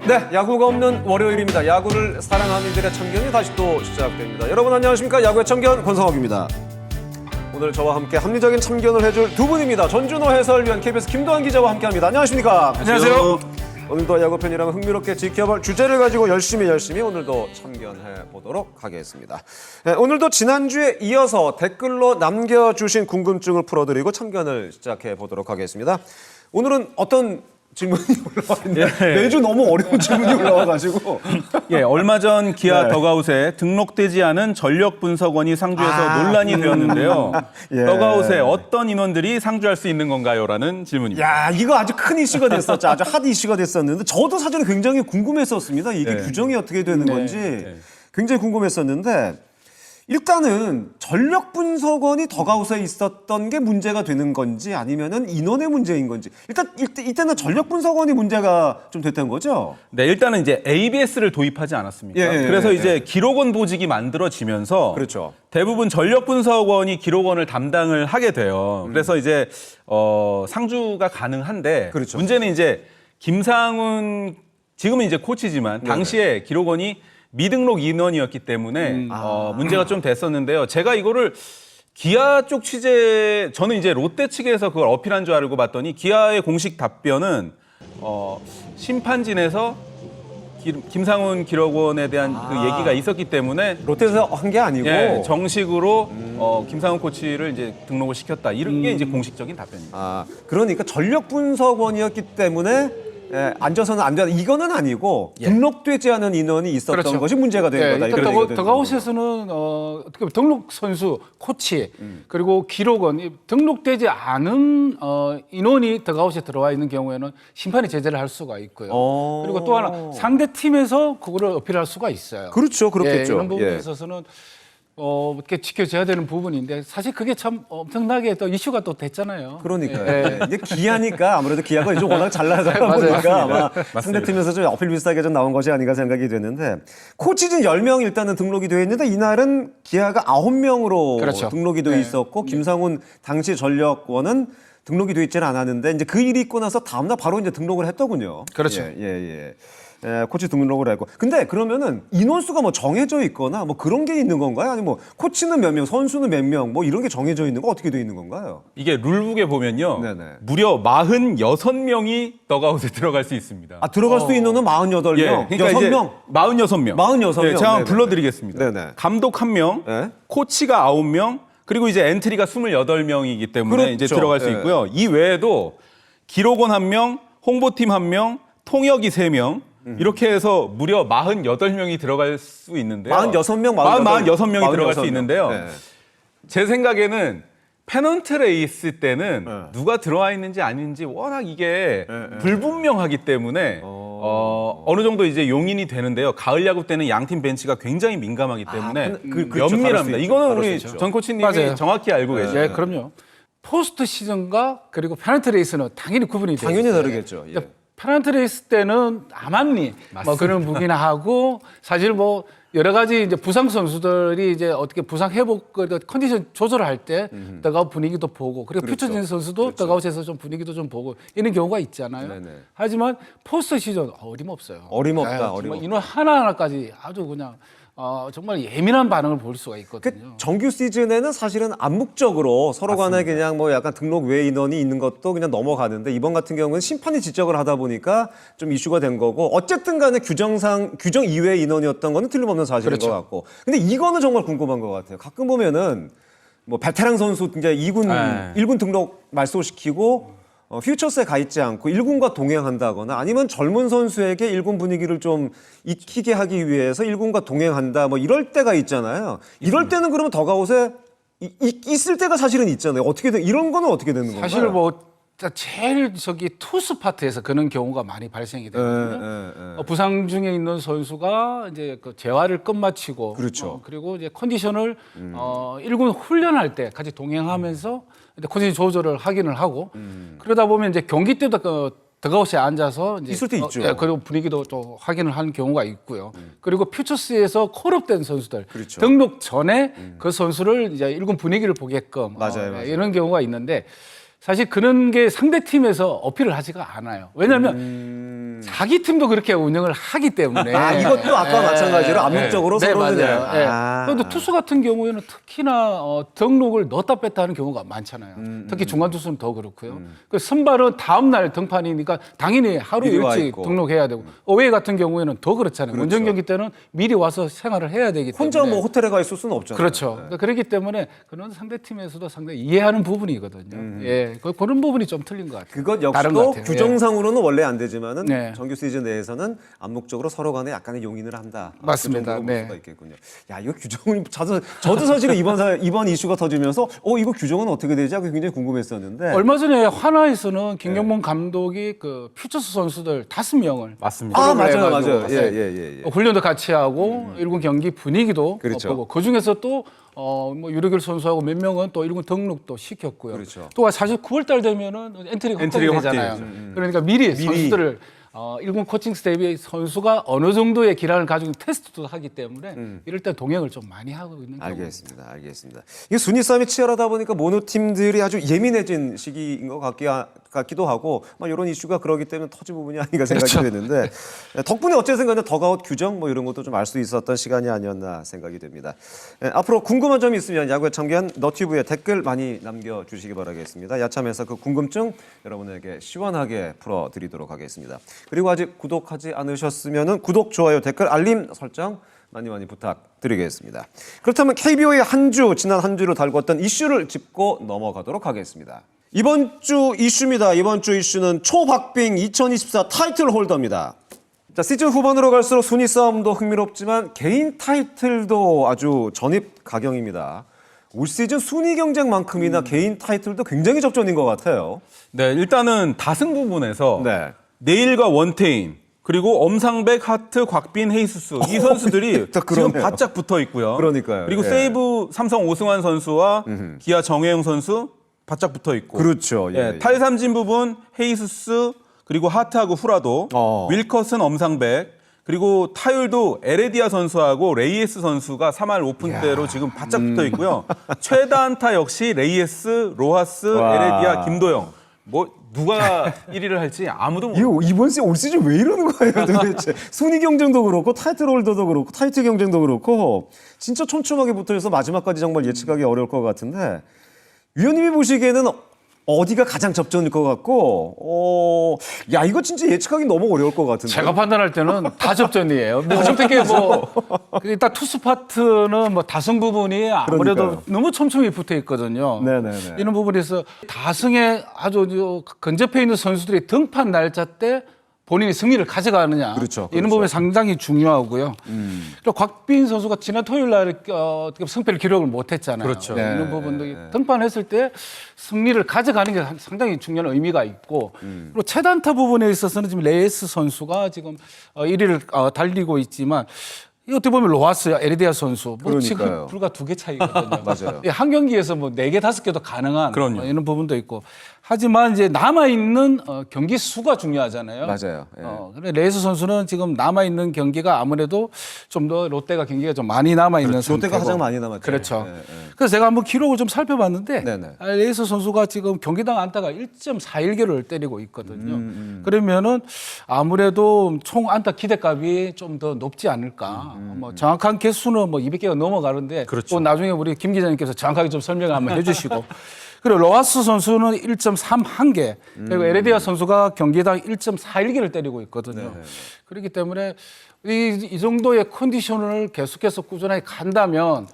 네, 야구가 없는 월요일입니다. 야구를 사랑하는 이들의 참견이 다시 또 시작됩니다. 여러분 안녕하십니까? 야구의 참견 권성욱입니다. 오늘 저와 함께 합리적인 참견을 해줄 두 분입니다. 전준호 해설위원, KBS 김도환 기자와 함께합니다. 안녕하십니까? 안녕하세요. 오늘도 야구팬이라면 흥미롭게 지켜볼 주제를 가지고 열심히 오늘도 참견해 보도록 하겠습니다. 네, 오늘도 지난주에 이어서 댓글로 남겨주신 궁금증을 풀어드리고 참견을 시작해 보도록 하겠습니다. 오늘은 어떤 질문이 올라와 있는데 매주 너무 어려운 질문이 올라와가지고 얼마 전 기아 네. 덕아웃에 등록되지 않은 전력 분석원이 상주해서 논란이 되었는데요. 예. 덕아웃에 어떤 인원들이 상주할 수 있는 건가요? 라는 질문입니다. 야, 이거 아주 큰 이슈가 됐었죠. 아주 핫 이슈가 됐었는데 저도 사실은 굉장히 궁금했었습니다. 이게 규정이 어떻게 되는 건지 굉장히 궁금했었는데 일단은 전력 분석원이 덕아웃에 있었던 게 문제가 되는 건지 아니면은 인원의 문제인 건지 이때는 전력 분석원이 문제가 좀 됐던 거죠? 네, 일단은 이제 ABS를 도입하지 않았습니까? 그래서 이제 기록원 보직이 만들어지면서 그렇죠. 대부분 대부분 전력 분석원이 기록원을 담당을 하게 돼요. 그래서 이제 상주가 가능한데 그렇죠. 문제는 이제 김상훈 지금은 이제 코치지만 당시에 기록원이 미등록 인원이었기 때문에 문제가 좀 됐었는데요. 제가 이거를 기아 쪽 취재, 저는 이제 롯데 측에서 그걸 어필한 줄 알고 봤더니 기아의 공식 답변은 심판진에서 김상훈 기록원에 대한 그 얘기가 있었기 때문에 롯데에서 한 게 아니고 정식으로 김상훈 코치를 이제 등록을 시켰다. 이런 게 이제 공식적인 답변입니다. 그러니까 전력 분석원이었기 때문에 앉아서는 안 된다. 이거는 아니고 등록되지 않은 인원이 있었던 그렇죠. 것이 문제가 된 거다. 이런 얘기가 되는 덕아웃에서는 어떻게 보면 등록 선수, 코치 그리고 기록원 등록되지 않은 인원이 덕아웃에 들어와 있는 경우에는 심판이 제재를 할 수가 있고요. 그리고 또 하나 상대 팀에서 그거를 어필할 수가 있어요. 그렇죠, 그렇겠죠. 이런 부분에 있어서는 이렇게 지켜져야 되는 부분인데 사실 그게 참 엄청나게 또 이슈가 또 됐잖아요. 그러니까요. 이게 기아니까 아무래도 기아가 요즘 워낙 잘 나가다 보니까 아마 상대팀에서 좀 어필 비슷하게 좀 나온 것이 아닌가 생각이 되는데 코치진 10명 일단은 등록이 되어 있는데 이날은 기아가 9명으로 그렇죠. 등록이 되어 있었고 김상훈 당시 전력원은 등록이 되어 있지는 않았는데 이제 그 일이 있고 나서 다음날 바로 이제 등록을 했더군요. 그렇죠. 코치 등록을 했고. 근데 그러면은 인원수가 뭐 정해져 있거나 뭐 그런 게 있는 건가요? 아니면 뭐 코치는 몇 명, 선수는 몇 명, 뭐 이런 게 정해져 있는 거 어떻게 돼 있는 건가요? 이게 룰북에 보면요. 네네. 무려 46명이 덕아웃에 들어갈 수 있습니다. 들어갈 수 있는 건 48명, 그러니까 이제 6명. 46명. 46명. 제가 한번 네네. 불러드리겠습니다. 네네. 감독 1명, 네. 코치가 9명, 그리고 이제 엔트리가 28명이기 때문에 그렇죠. 이제 들어갈 수 있고요. 이 외에도 기록원 1명, 홍보팀 1명, 통역이 3명, 이렇게 해서 무려 48명이 들어갈 수 있는데요. 46명, 46명이 들어갈 수 있는데요. 네. 제 생각에는 페넌트 레이스 때는 누가 들어와 있는지 아닌지 워낙 이게 불분명하기 때문에 어느 정도 이제 용인이 되는데요. 가을 야구 때는 양팀 벤치가 굉장히 민감하기 때문에 그렇죠. 면밀합니다. 이거는 우리 있죠. 전 코치님이 맞아요. 정확히 알고 계시죠. 예, 그럼요. 포스트 시즌과 그리고 페널티 레이스는 당연히 구분이 돼요. 당연히 다르겠죠. 예. 페널티 레이스 때는 암암리 뭐 그런 무기나 하고 사실 뭐 여러 가지 이제 부상 선수들이 이제 어떻게 부상 회복 컨디션 조절을 할 때 덕아웃 분위기도 보고 그리고 그렇죠. 퓨처진 선수도 덕아웃에서 좀 분위기도 좀 보고 이런 경우가 있잖아요. 네네. 하지만 포스트 시즌 어림없어요. 어림없다, 정말 어림없다. 인원 하나하나까지 아주 그냥 정말 예민한 반응을 볼 수가 그 있거든요. 정규 시즌에는 사실은 암묵적으로 서로 간에 그냥 뭐 약간 등록 외 인원이 있는 것도 그냥 넘어가는데 이번 같은 경우는 심판이 지적을 하다 보니까 좀 이슈가 된 거고 어쨌든 간에 규정 이외의 인원이었던 거는 틀림없는 사실인 그렇죠. 것 같고. 근데 이거는 정말 궁금한 것 같아요. 가끔 보면은 뭐 베테랑 선수 이제 1군 등록 말소시키고 퓨처스에 가 있지 않고 1군과 동행한다거나 아니면 젊은 선수에게 1군 분위기를 좀 익히게 하기 위해서 1군과 동행한다 뭐 이럴 때가 있잖아요. 이럴 때는 그러면 덕아웃에 있을 때가 사실은 있잖아요. 어떻게 이런 거는 어떻게 되는 건가요? 사실 뭐 제일 투수 파트에서 그런 경우가 많이 발생이 되거든요. 부상 중에 있는 선수가 이제 그 재활을 끝마치고 그렇죠. 그리고 이제 컨디션을 1군 훈련할 때 같이 동행하면서 컨디션 조절을 확인을 하고 그러다 보면 이제 경기 때도 그 덕아웃에 앉아서 이제 있을 때 있죠. 그리고 분위기도 또 확인을 하는 경우가 있고요. 그리고 퓨처스에서 콜업된 선수들 그렇죠. 등록 전에 그 선수를 이제 1군 분위기를 보게끔 맞아요. 이런 경우가 있는데 사실 그런 게 상대 팀에서 어필을 하지가 않아요. 왜냐하면 자기 팀도 그렇게 운영을 하기 때문에 아, 이것도 아까 마찬가지로 암묵적으로 네, 서로 맞아요. 그냥. 예. 아. 그런데 투수 같은 경우에는 특히나 등록을 넣었다 뺐다 하는 경우가 많잖아요. 특히 중간 투수는 더 그렇고요. 그 선발은 다음 날 등판이니까 당연히 하루 미리 와 일찍 있고. 등록해야 되고 어웨이 같은 경우에는 더 그렇잖아요. 그렇죠. 원정 경기 때는 미리 와서 생활을 해야 되기 때문에 혼자 뭐 호텔에 가 있을 수는 없잖아요. 그렇죠. 그러니까 그렇기 때문에 그런 상대 팀에서도 상당히 이해하는 부분이거든요. 예, 그런 부분이 좀 틀린 것 같아요. 그것 다른 것 역시도 같아요. 규정상으로는 원래 안 되지만은 네. 정규 시즌 내에서는 암묵적으로 서로 간에 약간의 용인을 한다. 맞습니다. 그 정도로 볼 네. 수가 있겠군요. 야, 이거 규정은 저도 사실은 이번 이슈가 터지면서 이거 규정은 어떻게 되지 하고 굉장히 궁금했었는데. 얼마 전에 하나에서는 김경문 감독이 그 퓨처스 선수들 5명을 맞습니다. 아, 프로그램 맞아요, 해가지고 맞아요. 예. 훈련도 같이 하고 일군 경기 분위기도 그렇죠. 보고 그 중에서 또 뭐 유력일 선수하고 몇 명은 또 일군 등록도 시켰고요. 그렇죠. 또 사실 9월달 되면은 엔트리가 엔트리가 확정되잖아요. 확정이죠. 그러니까 미리 선수들을 일군 코칭 스텝의 선수가 어느 정도의 기량을 가지고 테스트도 하기 때문에 이럴 때 동행을 좀 많이 하고 있는 경우가 알겠습니다. 이게 순위 싸움이 치열하다 보니까 모노 팀들이 아주 예민해진 시기인 것 같기도 하고 막 이런 이슈가 그러기 때문에 터진 부분이 아닌가 생각이 되는데 덕분에 어쨌든 간에 더가웃 규정 뭐 이런 것도 좀 알 수 있었던 시간이 아니었나 생각이 됩니다. 앞으로 궁금한 점이 있으면 야구에 참견 너튜브에 댓글 많이 남겨주시기 바라겠습니다. 야참에서 그 궁금증 여러분에게 시원하게 풀어드리도록 하겠습니다. 그리고 아직 구독하지 않으셨으면 구독, 좋아요, 댓글, 알림 설정 많이 부탁드리겠습니다. 그렇다면 KBO의 지난 한 주를 달궜던 이슈를 짚고 넘어가도록 하겠습니다. 이번 주 이슈입니다. 이번 주 이슈는 초박빙 2024 타이틀 홀더입니다. 자, 시즌 후반으로 갈수록 순위 싸움도 흥미롭지만 개인 타이틀도 아주 전입가경입니다. 올 시즌 순위 경쟁만큼이나 개인 타이틀도 굉장히 접전인 것 같아요. 네, 일단은 다승 부분에서 네. 네일과 원태인 그리고 엄상백, 하트, 곽빈, 헤이수스 이 선수들이 또 지금 그러네요. 바짝 붙어 있고요. 그러니까요. 그리고 예. 세이브 삼성 오승환 선수와 기아 정혜영 선수 바짝 붙어 있고. 그렇죠. 예. 탈삼진 부분 헤이수스 그리고 하트하고 후라도, 윌컷은 엄상백 그리고 타율도 에레디아 선수하고 레이에스 선수가 3할 오픈 때로 지금 바짝 붙어 있고요. 최다 안타 역시 레이에스, 로하스, 와. 에레디아, 김도영. 뭐 누가 1위를 할지 아무도 모르고 이거 올 시즌 왜 이러는 거예요 도대체. 순위 경쟁도 그렇고 타이틀 홀더도 그렇고 타이틀 경쟁도 그렇고 진짜 촘촘하게 붙어있어 마지막까지 정말 예측하기 어려울 것 같은데 위원님이 보시기에는 어디가 가장 접전일 것 같고 야 이거 진짜 예측하기 너무 어려울 것 같은데. 제가 판단할 때는 다 접전이에요. 뭐 어떻게 일단 투수 파트는 뭐 다승 부분이 아무래도 그러니까요. 너무 촘촘히 붙어 있거든요. 네네네. 이런 부분에서 다승에 아주 근접해 있는 선수들이 등판 날짜 때 본인이 승리를 가져가느냐 그렇죠, 이런 그렇죠. 부분이 상당히 중요하고요. 그리고 곽빈 선수가 지난 토요일 날 승패를 기록을 못했잖아요. 그렇죠. 이런 부분도 등판했을 때 승리를 가져가는 게 상당히 중요한 의미가 있고 그리고 최단타 부분에 있어서는 지금 레이스 선수가 지금 1위를 달리고 있지만 이 어떻게 보면 로하스, 에리디아 선수 뭐 지금 그러니까요. 불과 2개 차이거든요. 맞아요. 한 경기에서 뭐 4개, 5개도 가능한 그럼요. 이런 부분도 있고 하지만 이제 남아 있는 경기 수가 중요하잖아요. 맞아요. 예. 그래 레이스 선수는 지금 남아 있는 경기가 아무래도 좀 더 롯데가 경기가 좀 많이 남아 있는 상태고. 롯데가 가장 많이 남았죠. 그렇죠. 예, 예. 그래서 제가 한번 기록을 좀 살펴봤는데 네네. 레이스 선수가 지금 경기당 안타가 1.41개를 때리고 있거든요. 그러면은 아무래도 총 안타 기대값이 좀 더 높지 않을까. 뭐 정확한 개수는 뭐 200개가 넘어가는데 그렇죠. 또 나중에 우리 김 기자님께서 정확하게 좀 설명을 한번 해주시고. 그리고 로하스 선수는 1.31개 그리고 에레디아 선수가 경기당 1.41개를 때리고 있거든요. 그렇기 때문에 이 정도의 컨디션을 계속해서 꾸준하게 간다면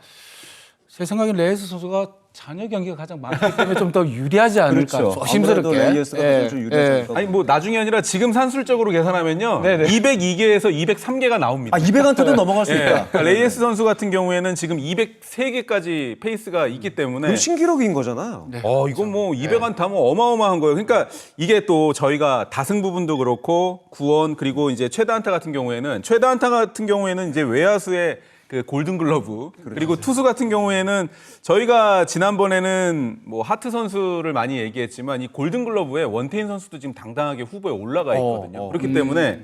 제 생각엔 레이스 선수가 잔여 경기가 가장 많기 때문에 좀 더 유리하지 않을까 그렇죠. 조심스럽게. 아무래도 레이스가 좀 유리하지 않을까. 아니 뭐 나중에 아니라 지금 산술적으로 계산하면요. 네네. 202개에서 203개가 나옵니다. 200한테도 넘어갈 수 예, 있다. 그러니까 레이에스 선수 같은 경우에는 지금 203개까지 페이스가 있기 때문에 그럼 신기록인 거잖아요. 이거 뭐 200안타 하면 어마어마한 거예요. 그러니까 이게 또 저희가 다승 부분도 그렇고 구원 그리고 이제 최다 안타 같은 경우에는 이제 외야수의 그 골든글러브 그리고 투수 같은 경우에는 저희가 지난번에는 뭐 하트 선수를 많이 얘기했지만 이 골든글러브에 원태인 선수도 지금 당당하게 후보에 올라가 있거든요. 그렇기 때문에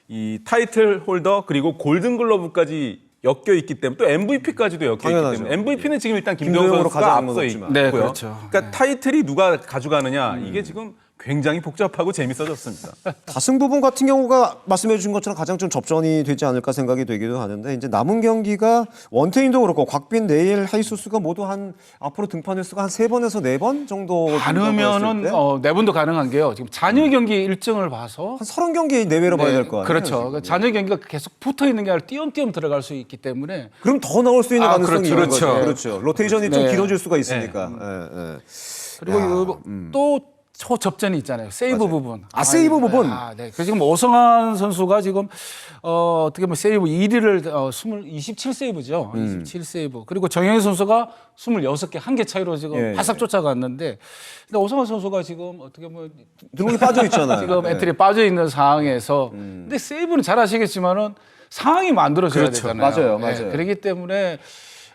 이 타이틀 홀더 그리고 골든글러브까지 엮여 있기 때문에 또 MVP까지도 엮여 당연하죠. 있기 때문에 MVP는 지금 일단 김도영 김도영으로 선수가 가져가는 건 앞서 없지만. 있고요. 네, 그렇죠. 그러니까 타이틀이 누가 가져가느냐 이게 지금 굉장히 복잡하고 재밌어졌습니다. 다승 부분 같은 경우가 말씀해 주신 것처럼 가장 좀 접전이 되지 않을까 생각이 되기도 하는데 이제 남은 경기가 원태인도 그렇고 곽빈, 네일, 하이수스가 모두 한 앞으로 등판 횟수가 한 3번에서 4번 정도 많으면은 네 번도 가능한 게요. 지금 잔여 경기 일정을 봐서 한 30경기 내외로 봐야 될 거 아니에요? 그렇죠. 그 잔여 경기가 계속 붙어 있는 게 아니라 띄엄띄엄 들어갈 수 있기 때문에 그럼 더 나올 수 있는 가능성이 있는 그렇죠. 거죠. 그렇죠. 로테이션이 좀 네. 길어질 수가 있으니까. 예, 예. 그리고 또 초접전이 있잖아요. 세이브 부분. 세이브 부분. 네. 그래서 지금 오성환 선수가 지금 어떻게 보면 세이브 1위를 27세이브죠. 27세이브. 그리고 정영희 선수가 26개 한 개 차이로 지금 예, 바싹 쫓아갔는데 근데 오성환 선수가 지금 어떻게 보면 등록이 빠져 있잖아요. 지금 엔트리에 빠져 있는 상황에서 근데 세이브는 잘 아시겠지만은 상황이 만들어져야 그렇죠. 되잖아요. 맞아요. 그렇기 때문에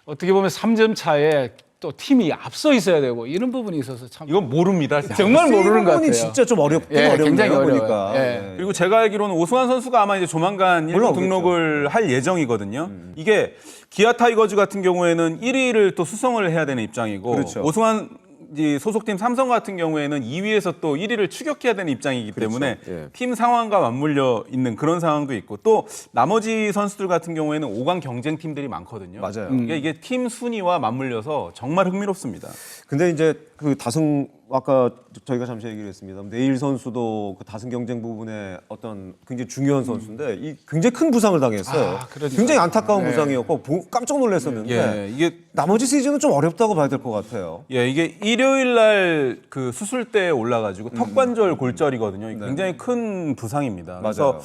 어떻게 보면 3점 차에 또 팀이 앞서 있어야 되고 이런 부분이 있어서 참 이건 모릅니다. 정말 모르는 것 부분이 같아요. 진짜 좀 예, 굉장히 어렵네요. 어려워요. 보니까. 예. 그리고 제가 알기로는 오승환 선수가 아마 이제 조만간 일본 올라오겠죠. 등록을 할 예정이거든요. 이게 기아 타이거즈 같은 경우에는 1위를 또 수성을 해야 되는 입장이고 그렇죠. 오승환 이 소속팀 삼성 같은 경우에는 2위에서 또 1위를 추격해야 되는 입장이기 때문에 예. 팀 상황과 맞물려 있는 그런 상황도 있고 또 나머지 선수들 같은 경우에는 5강 경쟁 팀들이 많거든요. 맞아요. 이게 팀 순위와 맞물려서 정말 흥미롭습니다. 근데 이제 그 다승 아까 저희가 잠시 얘기를 했습니다. 네일 선수도 그 다승 경쟁 부분에 어떤 굉장히 중요한 선수인데 이 굉장히 큰 부상을 당했어요. 그러니까요. 굉장히 안타까운 부상이었고 깜짝 놀랐었는데 예, 이게 나머지 시즌은 좀 어렵다고 봐야 될 것 같아요. 예, 이게 일요일 날 그 수술대에 올라가지고 턱관절 골절이거든요. 굉장히 큰 부상입니다. 그래서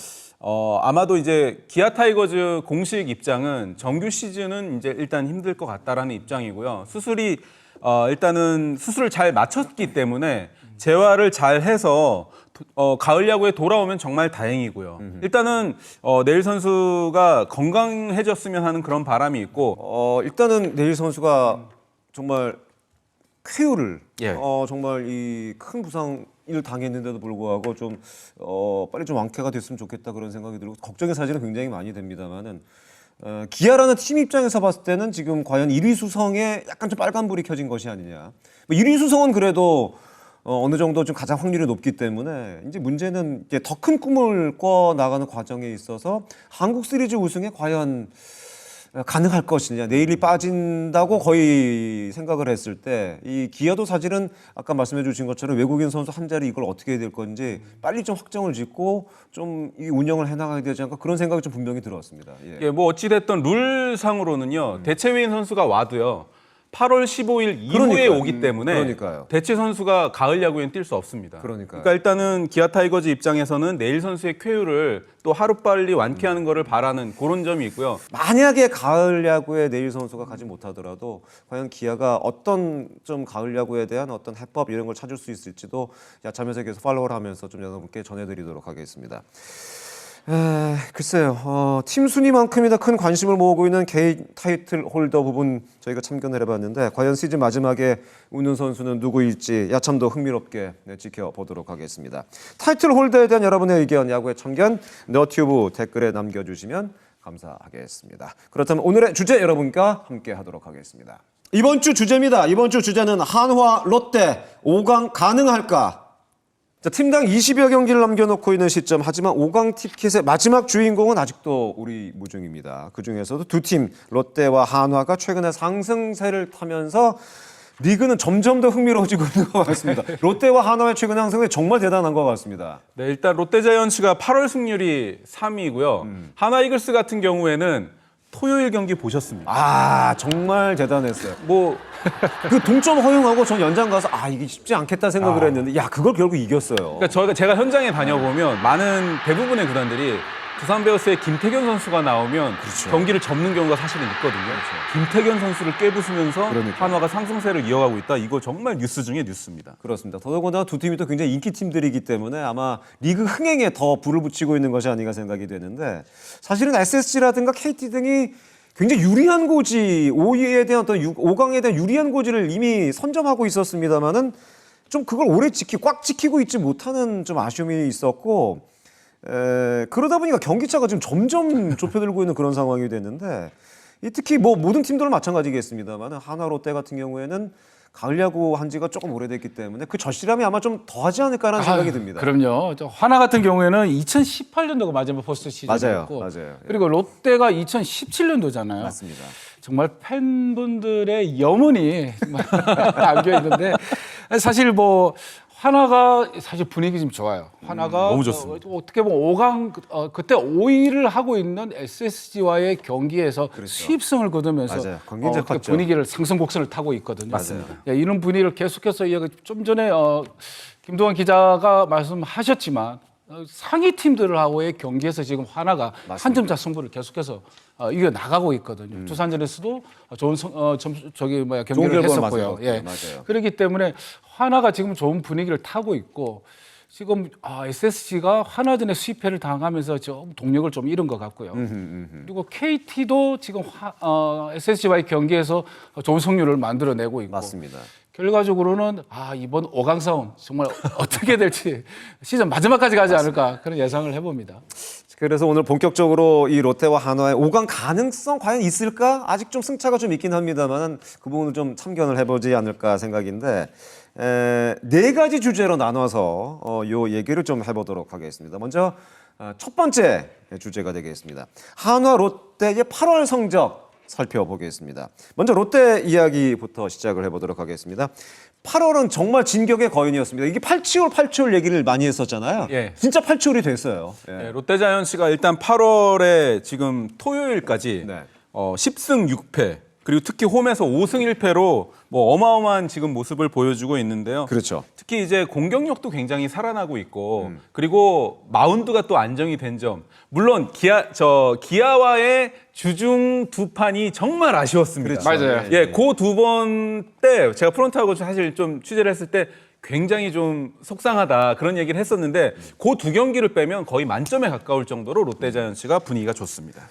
아마도 이제 기아 타이거즈 공식 입장은 정규 시즌은 이제 일단 힘들 것 같다라는 입장이고요. 수술이 일단은 수술을 잘 마쳤기 때문에 재활을 잘 해서 가을 야구에 돌아오면 정말 다행이고요. 일단은 네일 선수가 건강해졌으면 하는 그런 바람이 있고 일단은 네일 선수가 정말 쾌유를 예. 정말 이 큰 부상을 당했는데도 불구하고 좀 빨리 좀 완쾌가 됐으면 좋겠다 그런 생각이 들고 걱정의 사실은 굉장히 많이 됩니다만은 기아라는 팀 입장에서 봤을 때는 지금 과연 1위 수성에 약간 좀 빨간불이 켜진 것이 아니냐. 1위 수성은 그래도 어느 정도 좀 가장 확률이 높기 때문에 이제 문제는 이제 더 큰 꿈을 꿔 나가는 과정에 있어서 한국 시리즈 우승에 과연 가능할 것이냐. 내일이 빠진다고 거의 생각을 했을 때 이 기아도 사실은 아까 말씀해 주신 것처럼 외국인 선수 한 자리 이걸 어떻게 해야 될 건지 빨리 좀 확정을 짓고 좀 이 운영을 해나가야 되지 않을까 그런 생각이 좀 분명히 들었습니다. 예. 예, 뭐 어찌됐든 룰상으로는요. 대체외인 선수가 와도요. 8월 15일 이후에 그러니까요. 오기 때문에 그러니까요. 대체 선수가 가을 야구엔 뛸 수 없습니다. 그러니까요. 그러니까 일단은 기아 타이거즈 입장에서는 내일 선수의 쾌유를 또 하루빨리 완쾌하는 거를 바라는 그런 점이 있고요. 만약에 가을 야구에 내일 선수가 가지 못하더라도 과연 기아가 어떤 좀 가을 야구에 대한 어떤 해법 이런 걸 찾을 수 있을지도 야차면서 계속 팔로우를 하면서 좀 여러분께 전해드리도록 하겠습니다. 글쎄요. 팀 순위만큼이나 큰 관심을 모으고 있는 개인 타이틀 홀더 부분 저희가 참견을 해봤는데 과연 시즌 마지막에 웃는 선수는 누구일지 야참도 흥미롭게 지켜보도록 하겠습니다. 타이틀 홀더에 대한 여러분의 의견, 야구의 참견 너튜브 댓글에 남겨주시면 감사하겠습니다. 그렇다면 오늘의 주제 여러분과 함께 하도록 하겠습니다. 이번 주 주제입니다. 이번 주 주제는 한화 롯데 5강 가능할까? 자, 팀당 20여 경기를 남겨놓고 있는 시점 하지만 5강 티켓의 마지막 주인공은 아직도 우리 무중입니다. 그중에서도 두 팀 롯데와 한화가 최근에 상승세를 타면서 리그는 점점 더 흥미로워지고 있는 것 같습니다. 롯데와 한화의 최근의 상승이 정말 대단한 것 같습니다. 네, 일단 롯데자이언츠가 8월 승률이 3위고요. 하나 이글스 같은 경우에는 토요일 경기 보셨습니다. 정말 대단했어요. 그 동점 허용하고 전 연장 가서 이게 쉽지 않겠다 생각을 했는데 그걸 결국 이겼어요. 그러니까 제가 현장에 다녀보면 많은 대부분의 구단들이 두산 베어스의 김태견 선수가 나오면 경기를 접는 경우가 사실은 있거든요. 김태견 선수를 깨부수면서 한화가 상승세를 이어가고 있다. 이거 정말 뉴스 중에 뉴스입니다. 그렇습니다. 더더군다나 두 팀이 또 굉장히 인기 팀들이기 때문에 아마 리그 흥행에 더 불을 붙이고 있는 것이 아닌가 생각이 되는데 사실은 SSG라든가 KT 등이 굉장히 유리한 고지, 5위에 대한 어떤 5강에 대한 유리한 고지를 이미 선점하고 있었습니다만은 좀 그걸 오래 꽉 지키고 있지 못하는 좀 아쉬움이 있었고 그러다 보니까 경기차가 지금 점점 좁혀들고 있는 그런 상황이 됐는데 특히 모든 팀들은 마찬가지겠습니다만 한화 롯데 같은 경우에는 가을 야구 한 지가 조금 오래됐기 때문에 그 절실함이 아마 좀 더하지 않을까라는 생각이 듭니다. 그럼요. 하나 같은 경우에는 2018년도가 마지막 포스트 시즌이었고, 맞아요. 그리고 롯데가 2017년도잖아요. 맞습니다. 정말 팬분들의 염원이 안겨 있는데 사실 뭐 하나가 사실 분위기 좀 좋아요. 하나가 너무 좋습니다. 어떻게 보면 5강 그때 5위를 하고 있는 SSG와의 경기에서 수입승을 거두면서 맞아요. 굉장히 그 컸죠. 분위기를 상승곡선을 타고 있거든요. 맞습니다. 예, 이런 분위기를 계속해서 좀 전에 김동완 기자가 말씀하셨지만 상위 팀들하고의 경기에서 지금 하나가 한 점차 승부를 계속해서 이겨 나가고 있거든요. 두산전에서도 좋은 경기를 결과를 했었고요. 맞았고. 예. 맞아요. 그렇기 때문에 하나가 지금 좋은 분위기를 타고 있고 지금 SSG가 하나전에 수입패를 당하면서 좀 동력을 좀 잃은 것 같고요. 그리고 KT도 지금 SSG와의 경기에서 좋은 승률을 만들어내고 있고. 맞습니다. 결과적으로는 이번 5강 싸움 정말 어떻게 될지 시즌 마지막까지 가지 않을까 그런 예상을 해봅니다. 그래서 오늘 본격적으로 이 롯데와 한화의 5강 가능성 과연 있을까? 아직 좀 승차가 좀 있긴 합니다만 그 부분을 좀 참견을 해보지 않을까 생각인데 네 가지 주제로 나눠서 요 얘기를 좀 해보도록 하겠습니다. 먼저 첫 번째 주제가 되겠습니다. 한화 롯데의 8월 성적 살펴보겠습니다. 먼저 롯데 이야기부터 시작을 해보도록 하겠습니다. 8월은 정말 진격의 거인이었습니다. 이게 8치올 얘기를 많이 했었잖아요. 예. 진짜 8치올이 됐어요. 예. 네, 롯데자이언츠가 일단 8월에 지금 토요일까지 네. 10승 6패 그리고 특히 홈에서 5승 1패로 뭐 어마어마한 지금 모습을 보여주고 있는데요. 그렇죠. 특히 이제 공격력도 굉장히 살아나고 있고 그리고 마운드가 또 안정이 된 점. 물론 기아와의 주중 두 판이 정말 아쉬웠습니다. 그렇죠. 맞아요. 예, 그 두 번 때 제가 프론트하고 사실 좀 취재를 했을 때 굉장히 좀 속상하다 그런 얘기를 했었는데 그 두 경기를 빼면 거의 만점에 가까울 정도로 롯데자이언츠가 분위기가 좋습니다.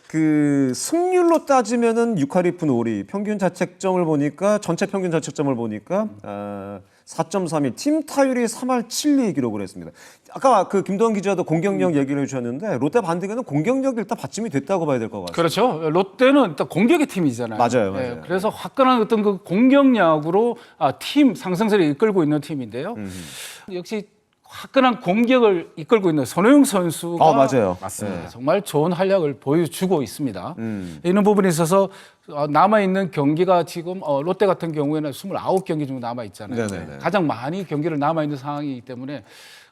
그 승률로 따지면은 6할 2푼 5리 평균 자책점을 보니까 전체 평균 자책점을 보니까 4.31 팀 타율이 3할 7리 기록을 했습니다. 아까 그 김도환 기자도 공격력 얘기를 해주셨는데 롯데 반대에는 공격력이 일단 받침이 됐다고 봐야 될 것 같아요. 그렇죠. 롯데는 일단 공격의 팀이잖아요. 맞아요. 예, 그래서 화끈한 어떤 그 공격력으로 팀 상승세를 이끌고 있는 팀인데요. 역시 화끈한 공격을 이끌고 있는 손호영 선수가 맞아요. 맞습니다. 정말 좋은 활약을 보여주고 있습니다. 이런 부분에 있어서 남아있는 경기가 지금 롯데 같은 경우에는 29경기 정도 남아있잖아요. 네네네. 가장 많이 경기를 남아있는 상황이기 때문에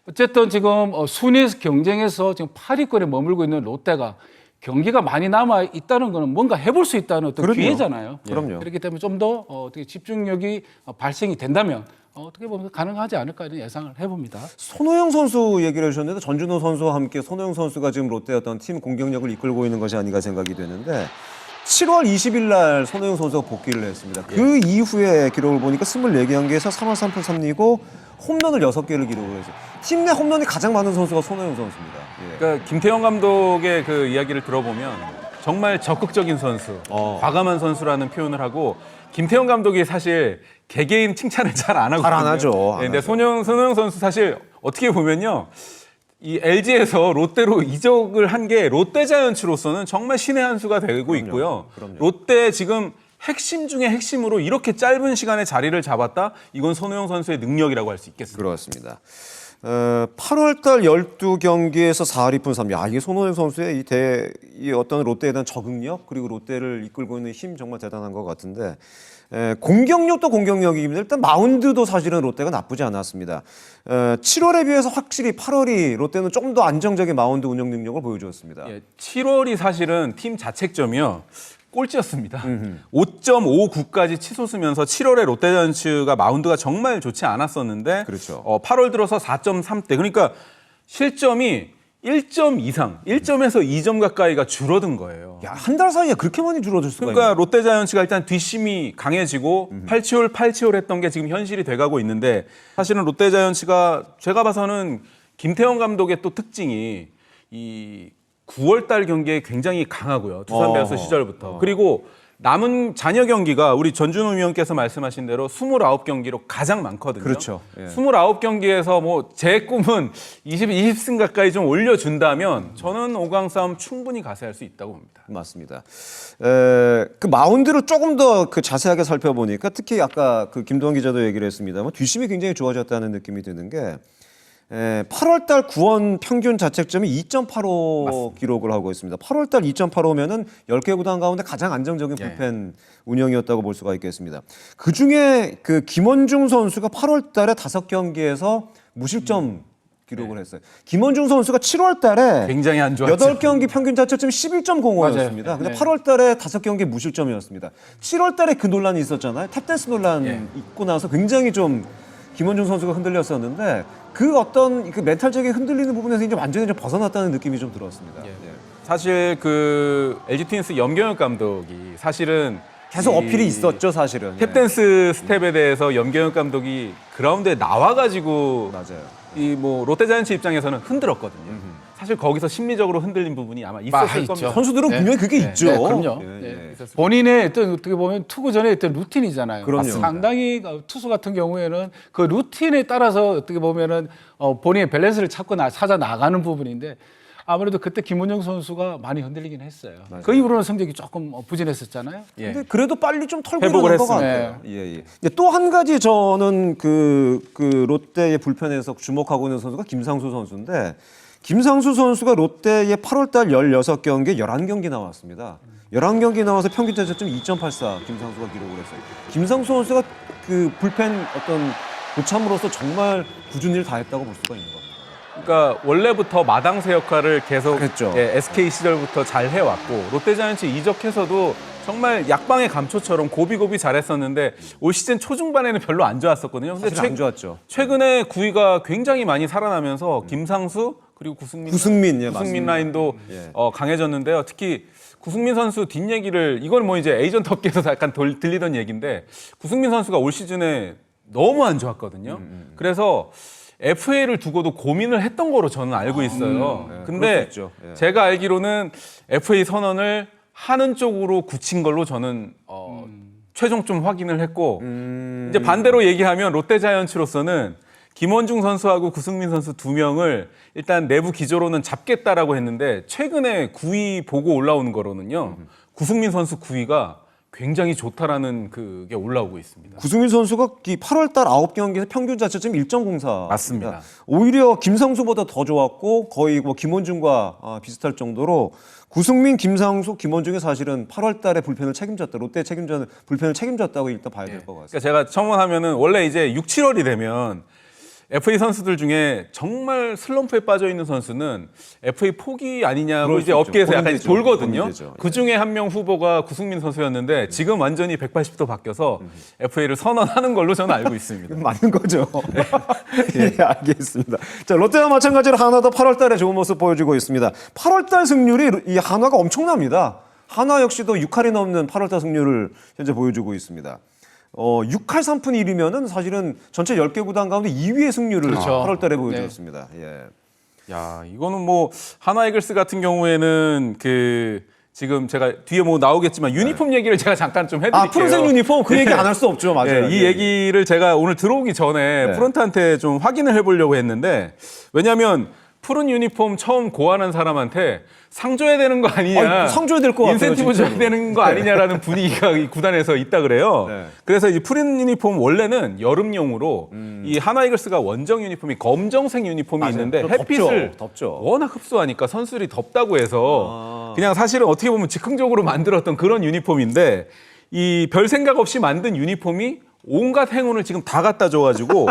어쨌든 지금 순위 경쟁에서 지금 8위권에 머물고 있는 롯데가 경기가 많이 남아있다는 것은 뭔가 해볼 수 있다는 어떤 그럼요. 기회잖아요. 그럼요. 그렇기 때문에 좀 더 어떻게 집중력이 발생이 된다면 어떻게 보면 가능하지 않을까 이런 예상을 해봅니다. 손호영 선수 얘기를 해주셨는데 전준호 선수와 함께 손호영 선수가 지금 롯데의 어떤 팀 공격력을 이끌고 있는 것이 아닌가 생각이 되는데 7월 20일 날 손호영 선수가 복귀를 했습니다. 그 이후에 기록을 보니까 24경기에서 3할 3푼 3리고 홈런을 6개를 기록을 했어요. 팀 내 홈런이 가장 많은 선수가 손호영 선수입니다. 예. 그러니까 김태형 감독의 그 이야기를 들어보면 정말 적극적인 선수, 과감한 선수라는 표현을 하고 김태형 감독이 사실 개개인 칭찬을 잘 안 하고 잘 안 하죠. 안 근데 하죠. 손호영 선수 사실 어떻게 보면요. 이 LG에서 롯데로 이적을 한 게 롯데자이언츠로서는 정말 신의 한 수가 되고 있고요. 그럼요. 롯데 지금 핵심 중에 핵심으로 이렇게 짧은 시간에 자리를 잡았다? 이건 손호영 선수의 능력이라고 할 수 있겠습니다. 그렇습니다. 8월 달 12경기에서 4할 2푼 3리. 이게 손호영 선수의 이 어떤 롯데에 대한 적응력 그리고 롯데를 이끌고 있는 힘 정말 대단한 것 같은데 공격력도 공격력입니다. 일단 마운드도 사실은 롯데가 나쁘지 않았습니다. 7월에 비해서 확실히 8월이 롯데는 조금 더 안정적인 마운드 운영 능력을 보여주었습니다. 예, 7월이 사실은 팀 자책점이요. 꼴찌였습니다. 5.59까지 치솟으면서 7월에 롯데자이언츠가 마운드가 정말 좋지 않았었는데 그렇죠. 8월 들어서 4.3대 그러니까 실점이 1점 이상, 1점에서 2점 가까이가 줄어든 거예요. 야, 한 달 사이에 그렇게 많이 줄어들 수가 그러니까 있나요? 롯데자이언츠가 일단 뒷심이 강해지고 8치올 했던 게 지금 현실이 돼가고 있는데 사실은 롯데자이언츠가 제가 봐서는 김태형 감독의 또 특징이 이 9월 달 경기에 굉장히 강하고요. 두산 베어스 시절부터. 그리고 남은 잔여 경기가 우리 전준우 위원께서 말씀하신 대로 29경기로 가장 많거든요. 그렇죠. 예. 29경기에서 뭐 제 꿈은 20승 가까이 좀 올려준다면 저는 5강 싸움 충분히 가세할 수 있다고 봅니다. 맞습니다. 그 마운드를 조금 더 그 자세하게 살펴보니까 특히 아까 그 김도환 기자도 얘기를 했습니다만 뒷심이 굉장히 좋아졌다는 느낌이 드는 게 8월달 구원 평균 자책점이 2.85 기록을 하고 있습니다. 8월달 2.85면은 10개 구단 가운데 가장 안정적인 불펜 운영이었다고 볼 수가 있겠습니다. 그 중에 그 김원중 선수가 8월달에 5경기에서 무실점 기록을 했어요. 김원중 선수가 7월달에 굉장히 안 좋았죠. 8경기 평균 자책점이 11.05였습니다. 근데 8월달에 5경기 무실점이었습니다. 7월달에 그 논란이 있었잖아요. 탭댄스 논란 있고 나서 굉장히 좀 김원중 선수가 흔들렸었는데 그 어떤 그 멘탈적인 흔들리는 부분에서 이제 완전히 좀 벗어났다는 느낌이 좀 들었습니다. 사실 그 LG 트윈스 염경엽 감독이 사실은 계속 어필이 있었죠, 사실은. 탭댄스 스텝에 대해서 염경엽 감독이 그라운드에 나와가지고 맞아요. 이 뭐 롯데자이언츠 입장에서는 흔들었거든요. 사실 거기서 심리적으로 흔들린 부분이 아마 있었을 있죠. 겁니다. 선수들은 분명히 그게 있죠. 네, 그럼요. 본인의 어떤 어떻게 보면 투구 전에 어떤 루틴이잖아요. 그럼요. 상당히 투수 같은 경우에는 그 루틴에 따라서 어떻게 보면은 본인의 밸런스를 찾고 찾아 나가는 부분인데 아무래도 그때 김원영 선수가 많이 흔들리긴 했어요. 맞아요. 그 이후로는 성적이 조금 부진했었잖아요. 근데 그래도 빨리 좀 털고 회복을 일어난 것 했습니다. 같아요. 예. 또 한 가지 저는 그 롯데의 불펜에서 주목하고 있는 선수가 김상수 선수인데 김상수 선수가 롯데의 8월달 16경기에 11경기 나왔습니다. 11경기 나와서 평균 자책점 2.84 김상수가 기록을 했어요. 김상수 선수가 그 불펜 어떤 고참으로서 정말 굳은 일 다 했다고 볼 수가 있는 겁니다. 그러니까 원래부터 마당새 역할을 계속 그랬죠. SK 시절부터 잘 해왔고 롯데자이언츠 이적해서도 정말 약방의 감초처럼 고비고비 잘했었는데 올 시즌 초중반에는 별로 안 좋았었거든요. 근데 사실 안 좋았죠. 최근에 구위가 굉장히 많이 살아나면서 김상수 그리고 구승민 맞습니다. 라인도 강해졌는데요. 특히 구승민 선수 뒷얘기를 이건 뭐 이제 에이전트 업계에서 약간 들리던 얘기인데 구승민 선수가 올 시즌에 너무 안 좋았거든요. 그래서 FA를 두고도 고민을 했던 거로 저는 알고 있어요. 근데 제가 알기로는 FA 선언을 하는 쪽으로 굳힌 걸로 저는 최종 좀 확인을 했고 이제 반대로 얘기하면 롯데자이언츠로서는 김원중 선수하고 구승민 선수 2명을 일단 내부 기조로는 잡겠다라고 했는데 최근에 9위 보고 올라오는 거로는요. 구승민 선수 9위가 굉장히 좋다라는 그게 올라오고 있습니다. 구승민 선수가 이 8월달 9경기에서 평균 자책점 1.04 맞습니다. 오히려 김상수보다 더 좋았고 거의 뭐 김원중과 비슷할 정도로 구승민, 김상수, 김원중이 사실은 8월달에 불펜을 책임졌다. 롯데 불펜을 책임졌다고 일단 봐야 될 것 같습니다. 그러니까 제가 첨언하면은 원래 이제 6, 7월이 되면 FA 선수들 중에 정말 슬럼프에 빠져 있는 선수는 FA 포기 아니냐고 이제 업계에서 약간 돌거든요. 그 중에 한 명 후보가 구승민 선수였는데 지금 완전히 180도 바뀌어서 FA를 선언하는 걸로 저는 알고 있습니다. 맞는 거죠. 예, 알겠습니다. 자, 롯데와 마찬가지로 한화도 8월달에 좋은 모습 보여주고 있습니다. 8월달 승률이 이 한화가 엄청납니다. 한화 역시도 6할이 넘는 8월달 승률을 현재 보여주고 있습니다. 6할 3푼 1이면은 사실은 전체 10개 구단 가운데 2위의 승률을 8월 달에 보여주었습니다. 예. 야, 이거는 뭐 하나 이글스 같은 경우에는 그 지금 제가 뒤에 뭐 나오겠지만 유니폼 얘기를 제가 잠깐 좀 해드릴게요. 푸른색 유니폼 그 얘기 안 할 수 없죠, 맞아요. 이 얘기를 제가 오늘 들어오기 전에 프런트한테 좀 확인을 해보려고 했는데 왜냐하면 푸른 유니폼 처음 고안한 사람한테 상 줘야 되는 거 아니냐, 상 줘야 될 것 같아요. 인센티브 진짜로. 줘야 되는 거 아니냐라는 분위기가 이 구단에서 있다 그래요. 그래서 이 푸른 유니폼 원래는 여름용으로 이 하나 이글스가 원정 유니폼이 검정색 유니폼이 있는데 햇빛을 덥죠. 워낙 흡수하니까 선수들이 덥다고 해서 그냥 사실은 어떻게 보면 즉흥적으로 만들었던 그런 유니폼인데 이 별 생각 없이 만든 유니폼이 온갖 행운을 지금 다 갖다 줘가지고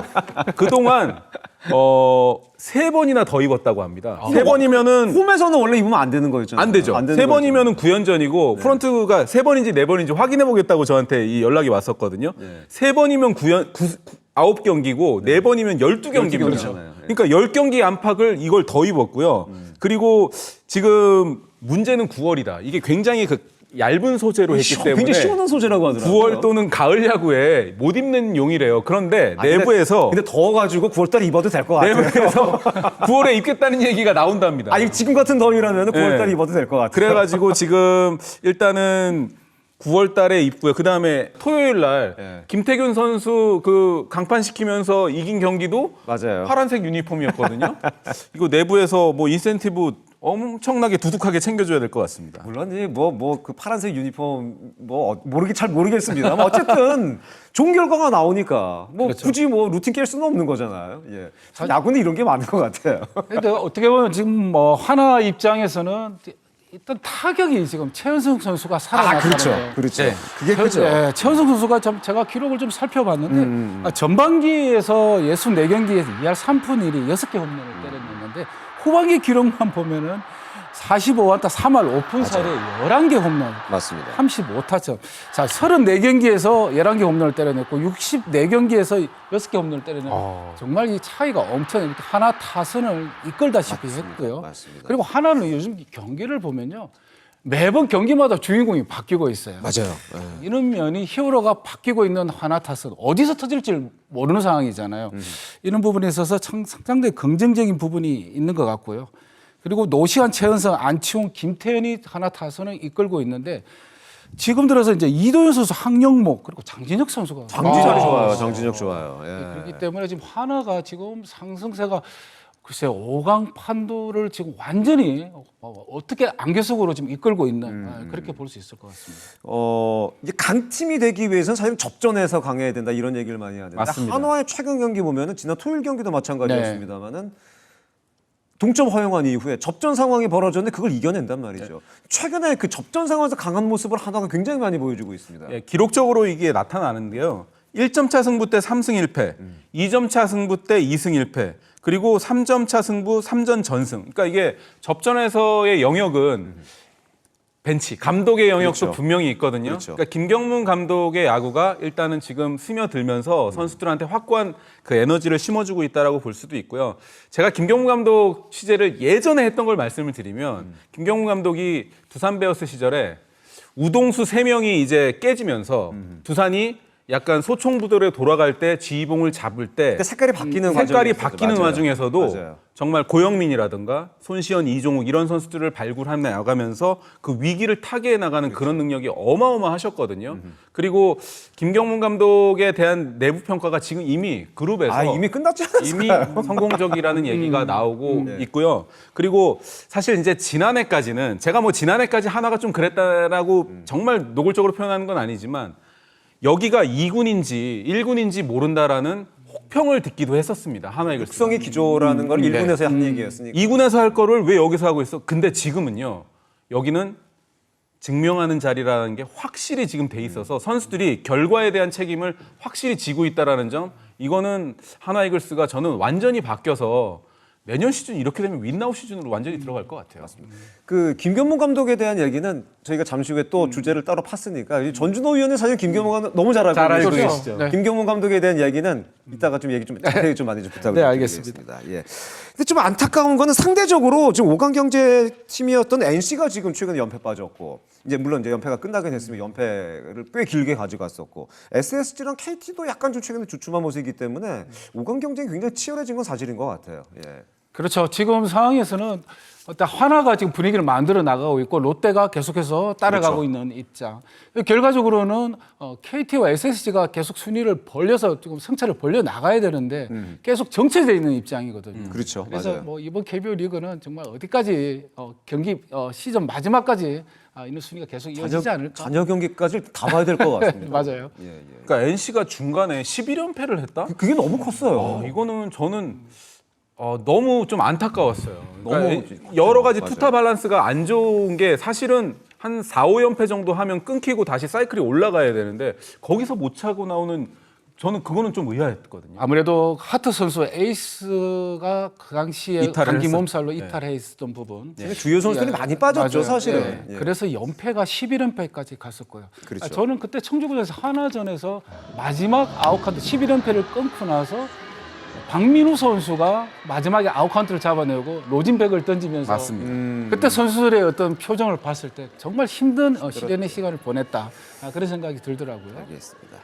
그동안 3번이나 더 입었다고 합니다. 3번이면은 홈에서는 원래 입으면 안 되는 거였잖아요. 안 되죠. 3번이면은 9연전이고 프런트가 3번인지 4번인지 확인해 보겠다고 저한테 이 연락이 왔었거든요. 3번이면 9경기고 4번이면 12경기입니다. 그러니까 10경기 안팎을 이걸 더 입었고요. 그리고 지금 문제는 9월이다. 이게 굉장히 얇은 소재로 했기 때문에 굉장히 시원한 소재라고 하더라고요. 9월 또는 가을 야구에 못 입는 용이래요. 그런데 내부에서 근데 더워가지고 9월달에 입어도 될 것 같아요. 내부에서 9월에 입겠다는 얘기가 나온답니다. 아니 지금 같은 더위라면 9월달에 입어도 될 것 같아요. 그래가지고 지금 일단은 9월 달에 입고요. 그다음에 토요일 날 예. 김태균 선수 그 강판 시키면서 이긴 경기도 맞아요. 파란색 유니폼이었거든요. 이거 내부에서 뭐 인센티브 엄청나게 두둑하게 챙겨줘야 될 것 같습니다. 물론 뭐 그 파란색 유니폼 뭐 잘 모르겠습니다. 어쨌든 좋은 결과가 나오니까 뭐 굳이 뭐 루틴 깰 수는 없는 거잖아요. 예. 참 야구는 이런 게 많은 것 같아요. 근데 어떻게 보면 지금 뭐 하나 입장에서는 일단 타격이 지금 최은성 선수가 살아났잖아요. 그렇죠. 네. 그게 크죠. 네, 최은성 선수가 제가 기록을 좀 살펴봤는데 전반기에서 64경기에서 2할 3푼 1리 6개 홈런을 때려냈는데 후반기 기록만 보면은 45안타 3할 5푼 사이에 11개 홈런. 맞습니다. 35타점. 자, 34경기에서 11개 홈런을 때려냈고 64경기에서 6개 홈런을 때려냈고 정말 이 차이가 엄청 이렇게 하나 타선을 이끌다시피 했고요. 맞습니다. 그리고 하나는 요즘 경기를 보면요. 매번 경기마다 주인공이 바뀌고 있어요. 맞아요. 이런 면이 히어로가 바뀌고 있는 하나 타선 어디서 터질지 모르는 상황이잖아요. 이런 부분에 있어서 상당히 긍정적인 부분이 있는 것 같고요. 그리고 노시환, 최은성, 안치홍, 김태현이 하나 타선을 이끌고 있는데 지금 들어서 이제 이도현 선수, 황영목 그리고 장진혁 선수가 장진혁 좋아요. 장진혁 좋아요. 예. 그렇기 때문에 지금 하나가 지금 상승세가 글쎄요 5강 판도를 지금 완전히 어떻게 안개 속으로 지금 이끌고 있는 그렇게 볼 수 있을 것 같습니다. 이제 강팀이 되기 위해서는 사실 접전에서 강해야 된다 이런 얘기를 많이 하는데 맞습니다. 한화의 최근 경기 보면은 지난 토요일 경기도 마찬가지였습니다만은 동점 허용한 이후에 접전 상황이 벌어졌는데 그걸 이겨낸단 말이죠. 최근에 그 접전 상황에서 강한 모습을 한화가 굉장히 많이 보여주고 있습니다. 예, 기록적으로 이게 나타나는데요. 1점 차 승부 때 3승 1패, 2점 차 승부 때 2승 1패, 그리고 3점 차 승부 3전 전승. 그러니까 이게 접전에서의 영역은 벤치, 감독의 영역도 그렇죠. 분명히 있거든요. 그렇죠. 그러니까 김경문 감독의 야구가 일단은 지금 스며들면서 선수들한테 확고한 그 에너지를 심어주고 있다라고 볼 수도 있고요. 제가 김경문 감독 취재를 예전에 했던 걸 말씀을 드리면 김경문 감독이 두산 베어스 시절에 우동수 3명이 이제 깨지면서 두산이 약간 소총부대로 돌아갈 때 지휘봉을 잡을 때 그러니까 색깔이 바뀌는 색깔이 과정이었어요. 바뀌는 맞아요. 와중에서도 맞아요. 정말 고영민이라든가 손시현, 이종욱 이런 선수들을 발굴해 나가면서 그 위기를 타개해 나가는 그런 능력이 어마어마하셨거든요. 그리고 김경문 감독에 대한 내부 평가가 지금 이미 그룹에서 이미 끝났지 않았어요? 이미 성공적이라는 얘기가 나오고 있고요. 그리고 사실 이제 지난해까지는 제가 뭐 지난해까지 하나가 좀 그랬다라고 정말 노골적으로 표현하는 건 아니지만 여기가 2군인지 1군인지 모른다라는 혹평을 듣기도 했었습니다. 하나이글스. 특성의 기조라는 걸 1군에서 한 얘기였으니까. 2군에서 할 거를 왜 여기서 하고 있어? 근데 지금은요. 여기는 증명하는 자리라는 게 확실히 지금 돼 있어서 선수들이 결과에 대한 책임을 확실히 지고 있다라는 점 이거는 하나이글스가 저는 완전히 바뀌어서 내년 시즌 이렇게 되면 윈나우 시즌으로 완전히 들어갈 것 같아요. 그 김경문 감독에 대한 얘기는 저희가 잠시 후에 또 주제를 따로 팠으니까 이 전준호 위원은 사실 김경문 감독 너무 잘 알고 계시죠. 계시죠. 네. 김경문 감독에 대한 이야기는 이따가 좀 얘기 좀 자세히 좀 많이 좀 부탁을 네, 드리겠습니다. 예. 근데 좀 안타까운 거는 상대적으로 지금 5강 경제 팀이었던 NC가 지금 최근에 연패 빠졌고 이제 물론 이제 연패가 끝나긴 했으면 연패를 꽤 길게 가져갔었고 SSG랑 KT도 약간 좀 최근에 주춤한 모습이기 때문에 5강 경쟁이 굉장히 치열해진 건 사실인 것 같아요. 예. 그렇죠. 지금 상황에서는 일단 하나가 지금 분위기를 만들어 나가고 있고 롯데가 계속해서 따라가고 있는 입장. 결과적으로는 KT와 SSG가 계속 순위를 벌려서 지금 승차를 벌려 나가야 되는데 계속 정체되어 있는 입장이거든요. 그렇죠. 그래서 맞아요. 뭐 이번 KBO 리그는 정말 어디까지 경기 시즌 마지막까지 이런 순위가 계속 이어지지 않을까. 잔여 경기까지 다 봐야 될 것 같습니다. 맞아요. 예, 예. 그러니까 NC가 중간에 11연패를 했다? 그게 너무 컸어요. 이거는 저는 너무 좀 안타까웠어요. 그러니까 너무 여러 가지 맞아요. 투타 밸런스가 안 좋은 게 사실은 한 4, 5연패 정도 하면 끊기고 다시 사이클이 올라가야 되는데 거기서 못 차고 나오는 저는 그거는 좀 의아했거든요. 아무래도 하트 선수 에이스가 그 당시에 이탈을 감기 했었- 몸살로 네. 이탈해 있었던 부분. 주요 선수들이 많이 빠졌죠, 맞아요. 사실은. 예. 예. 그래서 연패가 11연패까지 갔었고요. 그렇죠. 저는 그때 청주군에서 하나전에서 마지막 아웃카운트 11연패를 끊고 나서 박민우 선수가 마지막에 아웃카운트를 잡아내고 로진백을 던지면서 맞습니다. 그때 선수들의 어떤 표정을 봤을 때 정말 힘든 시련의 시간을 보냈다. 그런 생각이 들더라고요. 알겠습니다.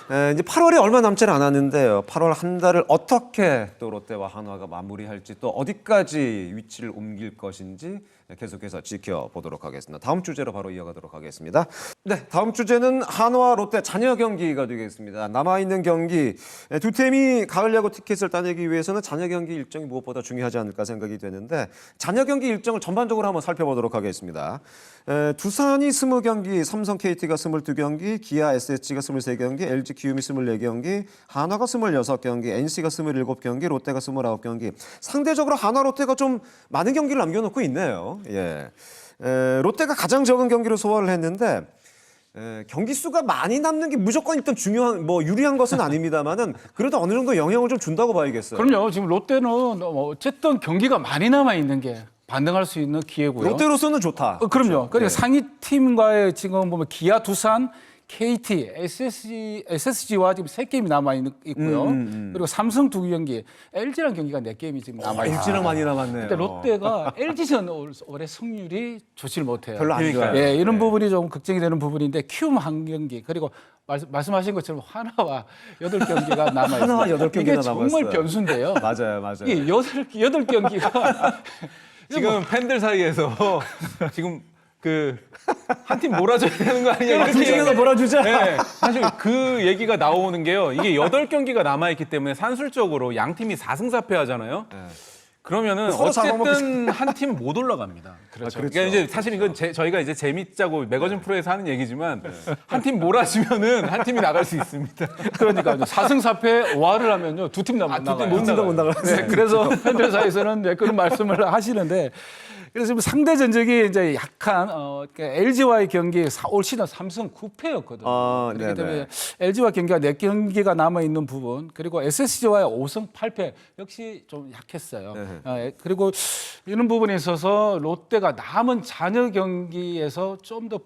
이제 8월이 얼마 남지 않았는데요. 8월 한 달을 어떻게 또 롯데와 한화가 마무리할지 또 어디까지 위치를 옮길 것인지 계속해서 지켜보도록 하겠습니다. 다음 주제로 바로 이어가도록 하겠습니다. 네, 다음 주제는 한화 롯데 잔여 경기가 되겠습니다. 남아있는 경기 두 팀이 가을 야구 티켓을 따내기 위해서는 잔여 경기 일정이 무엇보다 중요하지 않을까 생각이 되는데 잔여 경기 일정을 전반적으로 한번 살펴보도록 하겠습니다. 두산이 20경기, 삼성 KT가 22경기, 기아 SSG가 23경기, LG 키움이 24경기, 한화가 26경기, NC가 27경기, 롯데가 29경기. 상대적으로 한화 롯데가 좀 많은 경기를 남겨놓고 있네요. 예. 롯데가 가장 적은 경기를 소화를 했는데 경기 수가 많이 남는 게 무조건 일단 중요한 뭐 유리한 것은 아닙니다만은 그래도 어느 정도 영향을 좀 준다고 봐야겠어요. 그럼요. 지금 롯데는 어쨌든 경기가 많이 남아 있는 게 반등할 수 있는 기회고요. 롯데로서는 좋다. 그럼요. 그러니까 네. 상위 팀과의 지금 보면 기아, 두산, KT, SSG와 지금 3게임이 남아 있고요. 그리고 삼성 2경기, LG랑 경기가 4게임이 지금 남아 있어요. LG랑 많이 남았네요. 근데 롯데가 LG전 올해 승률이 좋지를 못해요. 별로 안 좋아요. 예, 이런 부분이 좀 걱정이 되는 부분인데 키움 한 경기 그리고 말씀하신 것처럼 하나와 8경기가 남아 있어요. 하나와 8경기나 이게 정말 남았어요. 변수인데요. 맞아요. 이게 8경기가 지금 팬들 사이에서 지금 그 한 팀 몰아줘야 되는 거 아니냐 이렇게 둘중에서 몰아주자. 네, 사실 그 얘기가 나오는 게요. 이게 8경기가 남아 있기 때문에 산술적으로 양 팀이 4승 4패 하잖아요. 그러면은 서로 어쨌든 한 팀은 못 올라갑니다. 그렇죠. 그러니까 이제 사실 이건 저희가 이제 재밌자고 매거진 프로에서 하는 얘기지만 한 팀 몰아주면은 한 팀이 나갈 수 있습니다. 그러니까요. 4승 4패 5할을 하면요. 2팀 나가요. 못 나가요. 네, 그래서 팬들 사이에서는 그런 말씀을 하시는데 그래서 지금 상대 전적이 이제 약한 LG와의 경기 올 시즌 3승 9패였거든요. 그렇기 네네. 때문에 LG와 경기가 4경기가 남아 있는 부분 그리고 SSG와의 5승 8패 역시 좀 약했어요. 그리고 이런 부분에 있어서 롯데가 남은 잔여 경기에서 좀 더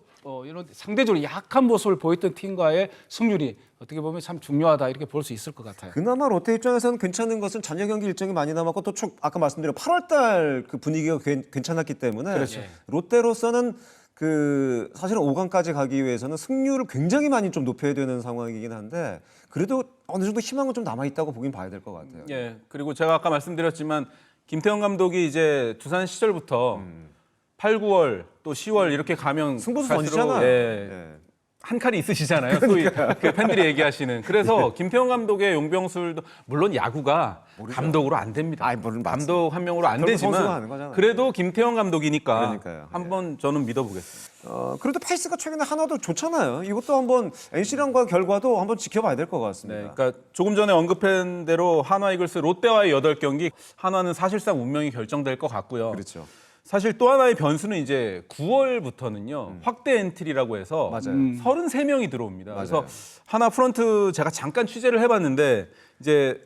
이런 상대적으로 약한 모습을 보였던 팀과의 승률이 어떻게 보면 참 중요하다 이렇게 볼 수 있을 것 같아요. 그나마 롯데 입장에서는 괜찮은 것은 잔여 경기 일정이 많이 남았고 또 아까 말씀드린 8월달 그 분위기가 괜찮았기 때문에 그렇죠. 롯데로서는 그 사실은 5강까지 가기 위해서는 승률을 굉장히 많이 좀 높여야 되는 상황이긴 한데 그래도 어느 정도 희망은 좀 남아 있다고 보긴 봐야 될 것 같아요. 예. 그리고 제가 아까 말씀드렸지만 김태형 감독이 이제 두산 시절부터 8, 9월 또 10월 이렇게 가면 승부수 갈수록, 던지잖아요. 예, 한 칼이 있으시잖아요. 소위 그 팬들이 얘기하시는. 그래서 김태형 감독의 용병술도 물론 야구가 감독으로 안 됩니다. 아이, 물론 감독 한 명으로 안 결국 선수가 되지만 하는 거잖아요. 그래도 김태형 감독이니까 그러니까요. 한번 저는 믿어보겠습니다. 그래도 페이스가 최근에 하나도 좋잖아요. 이것도 한번 NC랑과 결과도 한번 지켜봐야 될 것 네, 같습니다. 그러니까 조금 전에 언급한 대로 한화 이글스 롯데와의 8경기 한화는 사실상 운명이 결정될 것 같고요. 그렇죠. 사실 또 하나의 변수는 이제 9월부터는요 확대 엔트리라고 해서 맞아요. 33명이 들어옵니다. 그래서 하나 프런트 제가 잠깐 취재를 해봤는데 이제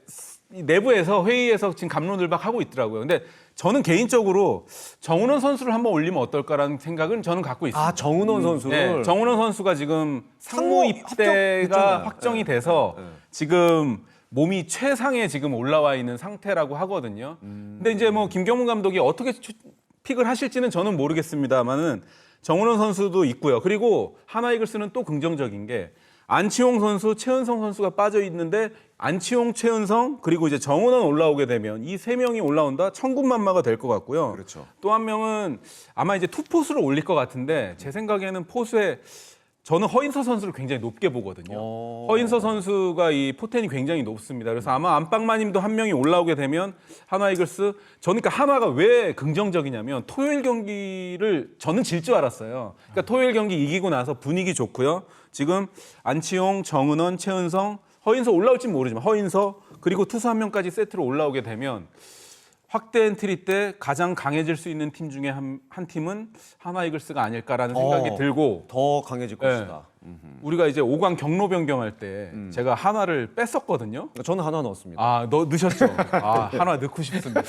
이 내부에서 회의에서 지금 갑론을박 하고 있더라고요. 근데 저는 개인적으로 정은원 선수를 한번 올리면 어떨까라는 생각은 저는 갖고 있습니다. 아 정은원 선수를 네, 정은원 선수가 지금 상무 상무 입대가 합격했잖아요. 확정이 돼서 지금 몸이 최상에 지금 올라와 있는 상태라고 하거든요. 근데 이제 뭐 김경문 감독이 어떻게 픽을 하실지는 저는 모르겠습니다만은 정은원 선수도 있고요. 그리고 하나 이글스는 또 긍정적인 게 안치홍 선수, 최은성 선수가 빠져 있는데 안치홍, 최은성 그리고 이제 정은원 올라오게 되면 이 3명이 올라온다 천군만마가 될 것 같고요. 그렇죠. 또 한 명은 아마 이제 투포수를 올릴 것 같은데 제 생각에는 포수에 저는 허인서 선수를 굉장히 높게 보거든요. 허인서 선수가 이 포텐이 굉장히 높습니다. 그래서 아마 안방마님도 한 명이 올라오게 되면 한화 이글스 저는 그러니까 한화가 왜 긍정적이냐면 토요일 경기를 저는 질 줄 알았어요. 그러니까 토요일 경기 이기고 나서 분위기 좋고요. 지금 안치홍, 정은원, 최은성, 허인서 올라올지 모르지만 허인서 그리고 투수 한 명까지 세트로 올라오게 되면 확대 엔트리 때 가장 강해질 수 있는 팀 중에 한 팀은 한화 이글스가 아닐까라는 생각이 들고 더 강해질 것이다. 우리가 이제 5강 경로 변경할 때 제가 한화를 뺐었거든요. 저는 하나 넣었습니다. 아, 넣으셨죠? 아, 한화 넣고 싶습니다.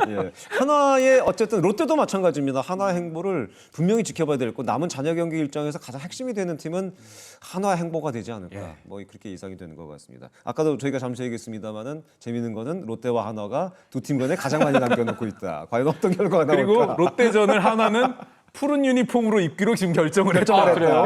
예. 하나의 어쨌든 롯데도 마찬가지입니다. 하나 행보를 분명히 지켜봐야 될 거. 남은 잔여 경기 일정에서 가장 핵심이 되는 팀은 하나 행보가 되지 않을까. 뭐 그렇게 예상이 되는 것 같습니다. 아까도 저희가 잠시 얘기했습니다만은 재미있는 거는 롯데와 한화가 두 팀 간에 가장 많이 남겨놓고 있다. 과연 어떤 결과가 나올까? 그리고 롯데전을 한화는 푸른 유니폼으로 입기로 지금 결정을 했죠. 그래요?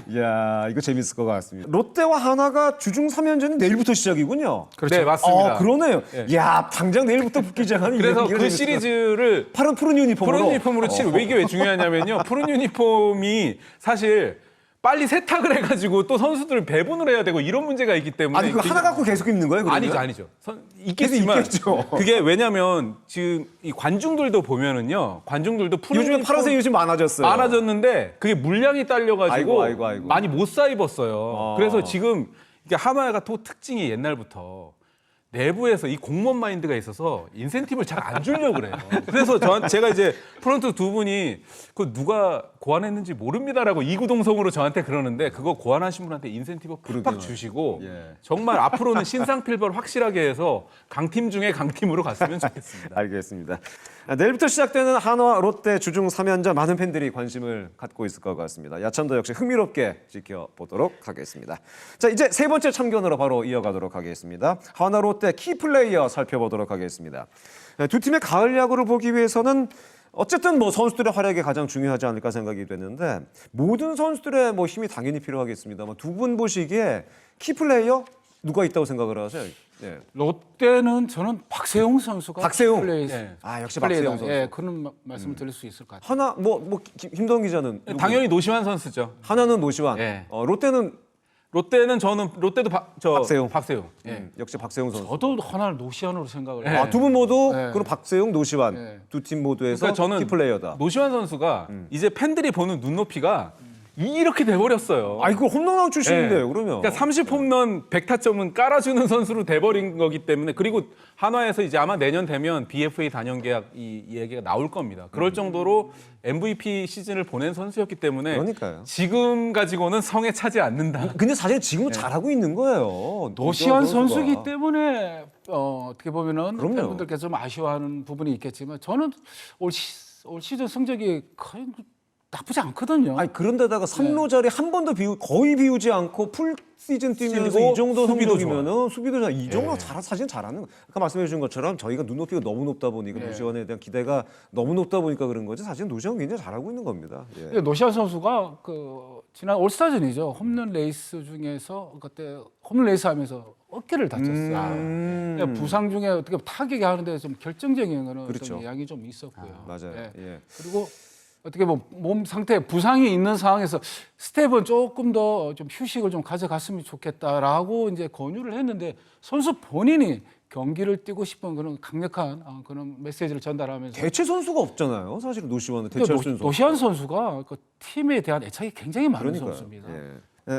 이야, 이거 재밌을 것 같습니다. 롯데와 하나가 주중 3연전은 내일부터 시작이군요. 네, 맞습니다. 그러네요. 이야, 당장 내일부터 붙기장하는 그래서 그 시리즈를 푸른 유니폼으로 치르. 왜 이게 왜 중요하냐면요. 푸른 유니폼이 사실 빨리 세탁을 해가지고 또 선수들을 배분을 해야 되고 이런 문제가 있기 때문에. 아니, 그거 하나 갖고 계속 입는 거예요? 그러면? 아니죠. 있겠지만 있겠죠. 그게 왜냐면 지금 이 관중들도 보면은요. 관중들도 푸른 요즘에 유니폼 파란색 요즘 많아졌어요. 많아졌는데 그게 물량이 딸려가지고 아이고. 많이 못 사 입었어요. 그래서 지금 이게 하나가 또 특징이 옛날부터 내부에서 이 공무원 마인드가 있어서 인센티브를 잘 안 주려고 그래요. 그래서 제가 이제 프런트 두 분이 그 누가 고안했는지 모릅니다라고 이구동성으로 저한테 그러는데 그거 고안하신 분한테 인센티브 팍팍 주시고 정말 앞으로는 신상필벌 확실하게 해서 강팀 중에 강팀으로 갔으면 좋겠습니다. 알겠습니다. 내일부터 시작되는 한화 롯데 주중 3연전 많은 팬들이 관심을 갖고 있을 것 같습니다. 야천도 역시 흥미롭게 지켜보도록 하겠습니다. 자, 이제 세 번째 참견으로 바로 이어가도록 하겠습니다. 한화 롯데 키플레이어 살펴보도록 하겠습니다. 두 팀의 가을 야구를 보기 위해서는 어쨌든 뭐 선수들의 활약이 가장 중요하지 않을까 생각이 되는데 모든 선수들의 뭐 힘이 당연히 필요하겠습니다만 두 분 보시기에 키플레이어 누가 있다고 생각을 하세요? 네. 롯데는 저는 박세웅 선수가 박세웅. 플레이, 역시 박세웅 선수. 예, 그런 말씀을 드릴 수 있을 것 같아요. 하나 김동 기자는 누구? 당연히 노시환 선수죠. 하나는 노시환. 예. 롯데는 롯데도 박세웅. 예. 역시 박세웅 선수. 저도 하나를 노시안으로 생각을 해요. 두 분 모두 네. 그럼 박세웅, 노시환 네. 두 팀 모두에서 그러니까 저는 키플레이어다. 노시환 선수가 이제 팬들이 보는 눈높이가 이렇게 돼버렸어요. 그 홈런왕 출신인데요, 네. 그러면. 그러니까 30홈런 100타점은 깔아주는 선수로 돼버린 거기 때문에 그리고 한화에서 이제 아마 내년 되면 BFA 단연 계약 이 얘기가 나올 겁니다. 그럴 정도로 MVP 시즌을 보낸 선수였기 때문에 그러니까요. 지금 가지고는 성에 차지 않는다. 근데 사실 지금은 잘하고 있는 거예요. 노시안 선수가. 선수이기 때문에 어떻게 보면은 그럼요. 팬분들께서 좀 아쉬워하는 부분이 있겠지만 저는 올 시즌 성적이 거의 나쁘지 않거든요. 그런데다가 3루 자리 한 번도 거의 비우지 않고 풀 시즌 뛰면서 이 정도 수비도 성적이면은 수비도 좋아. 이 정도 사실 잘하는 거. 아까 말씀해 주신 것처럼 저희가 눈높이가 너무 높다 보니까 노시환에 대한 기대가 너무 높다 보니까 그런 거지. 사실 노시환 굉장히 잘하고 있는 겁니다. 근데 노시안 선수가 그 지난 올스타전이죠. 홈런 레이스 중에서 그때 홈런 레이스 하면서 어깨를 다쳤어요. 그러니까 부상 중에 어떻게 보면 타격이 하는데 좀 결정적인 거는 그렇죠. 좀 이야기 좀 있었고요. 맞아요. 예. 예. 그리고 어떻게 보면 몸 상태 부상이 있는 상황에서 스텝은 조금 더 좀 휴식을 좀 가져갔으면 좋겠다라고 이제 권유를 했는데 선수 본인이 경기를 뛰고 싶은 그런 강력한 그런 메시지를 전달하면서 대체 선수가 없잖아요. 사실 노시환은 대체할 수 있는 선수. 노시안 선수가 그 팀에 대한 애착이 굉장히 많은 그러니까요. 선수입니다.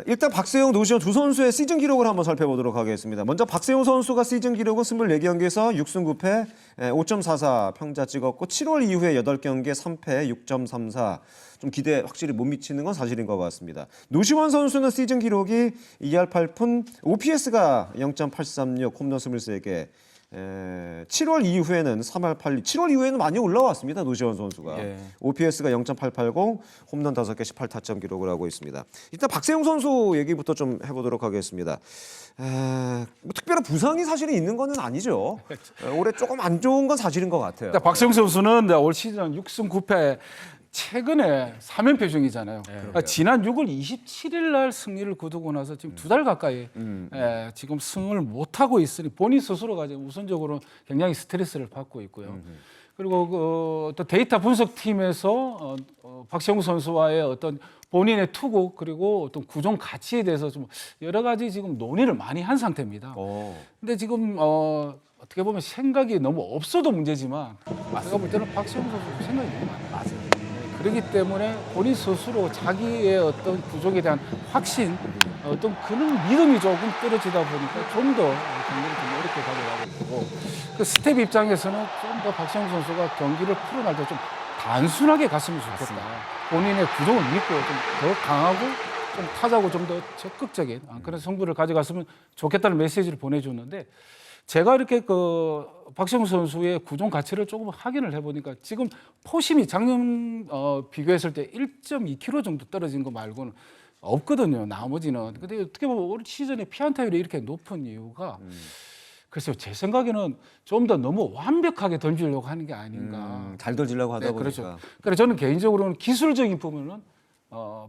일단 박세웅, 노시환 두 선수의 시즌 기록을 한번 살펴보도록 하겠습니다. 먼저 박세웅 선수가 시즌 기록은 24경기에서 6승 9패 5.44 평자 찍었고 7월 이후에 8경기에 3패 6.34 좀 기대에 확실히 못 미치는 건 사실인 것 같습니다. 노시환 선수는 시즌 기록이 2할 8푼 OPS가 0.836 홈런 23개 7월 이후에는 3할 8리 7월 이후에는 많이 올라왔습니다. 노시환 선수가 OPS가 0.880 홈런 5개 18타점 기록을 하고 있습니다. 일단 박세웅 선수 얘기부터 좀 해보도록 하겠습니다. 뭐 특별한 부상이 사실은 있는 건 아니죠. 올해 조금 안 좋은 건 사실인 것 같아요. 박세웅 선수는 올 시즌 6승 9패 최근에 3연패 중이잖아요. 지난 6월 27일 날 승리를 거두고 나서 지금 2달 가까이 지금 승을 못 하고 있으니 본인 스스로가 지금 우선적으로 굉장히 스트레스를 받고 있고요. 그리고 또 데이터 분석팀에서 박세웅 선수와의 어떤 본인의 투구 그리고 어떤 구종 가치에 대해서 좀 여러 가지 지금 논의를 많이 한 상태입니다. 근데 지금 어떻게 보면 생각이 너무 없어도 문제지만 제가 볼 때는 박세웅 선수 생각이 너무 많아요. 그렇기 때문에 본인 스스로 자기의 어떤 구종에 대한 확신, 어떤 그런 믿음이 조금 떨어지다 보니까 좀 더 경기를 좀 어렵게 가져가고 있고 그 스텝 입장에서는 좀 더 박세웅 선수가 경기를 풀어날 때 좀 단순하게 갔으면 좋겠다. 본인의 구종을 믿고 좀 더 강하고 좀 타자고 좀 더 적극적인 그런 성부를 가져갔으면 좋겠다는 메시지를 보내줬는데 제가 이렇게 그 박세웅 선수의 구종 가치를 조금 확인을 해보니까 지금 포심이 작년 비교했을 때 1.2kg 정도 떨어진 거 말고는 없거든요. 나머지는. 근데 어떻게 보면 올 시즌에 피안타율이 이렇게 높은 이유가 글쎄요, 제 생각에는 좀 더 너무 완벽하게 던지려고 하는 게 아닌가. 잘 던지려고 하다 네, 보니까. 그렇죠. 그래서 저는 개인적으로는 기술적인 부분은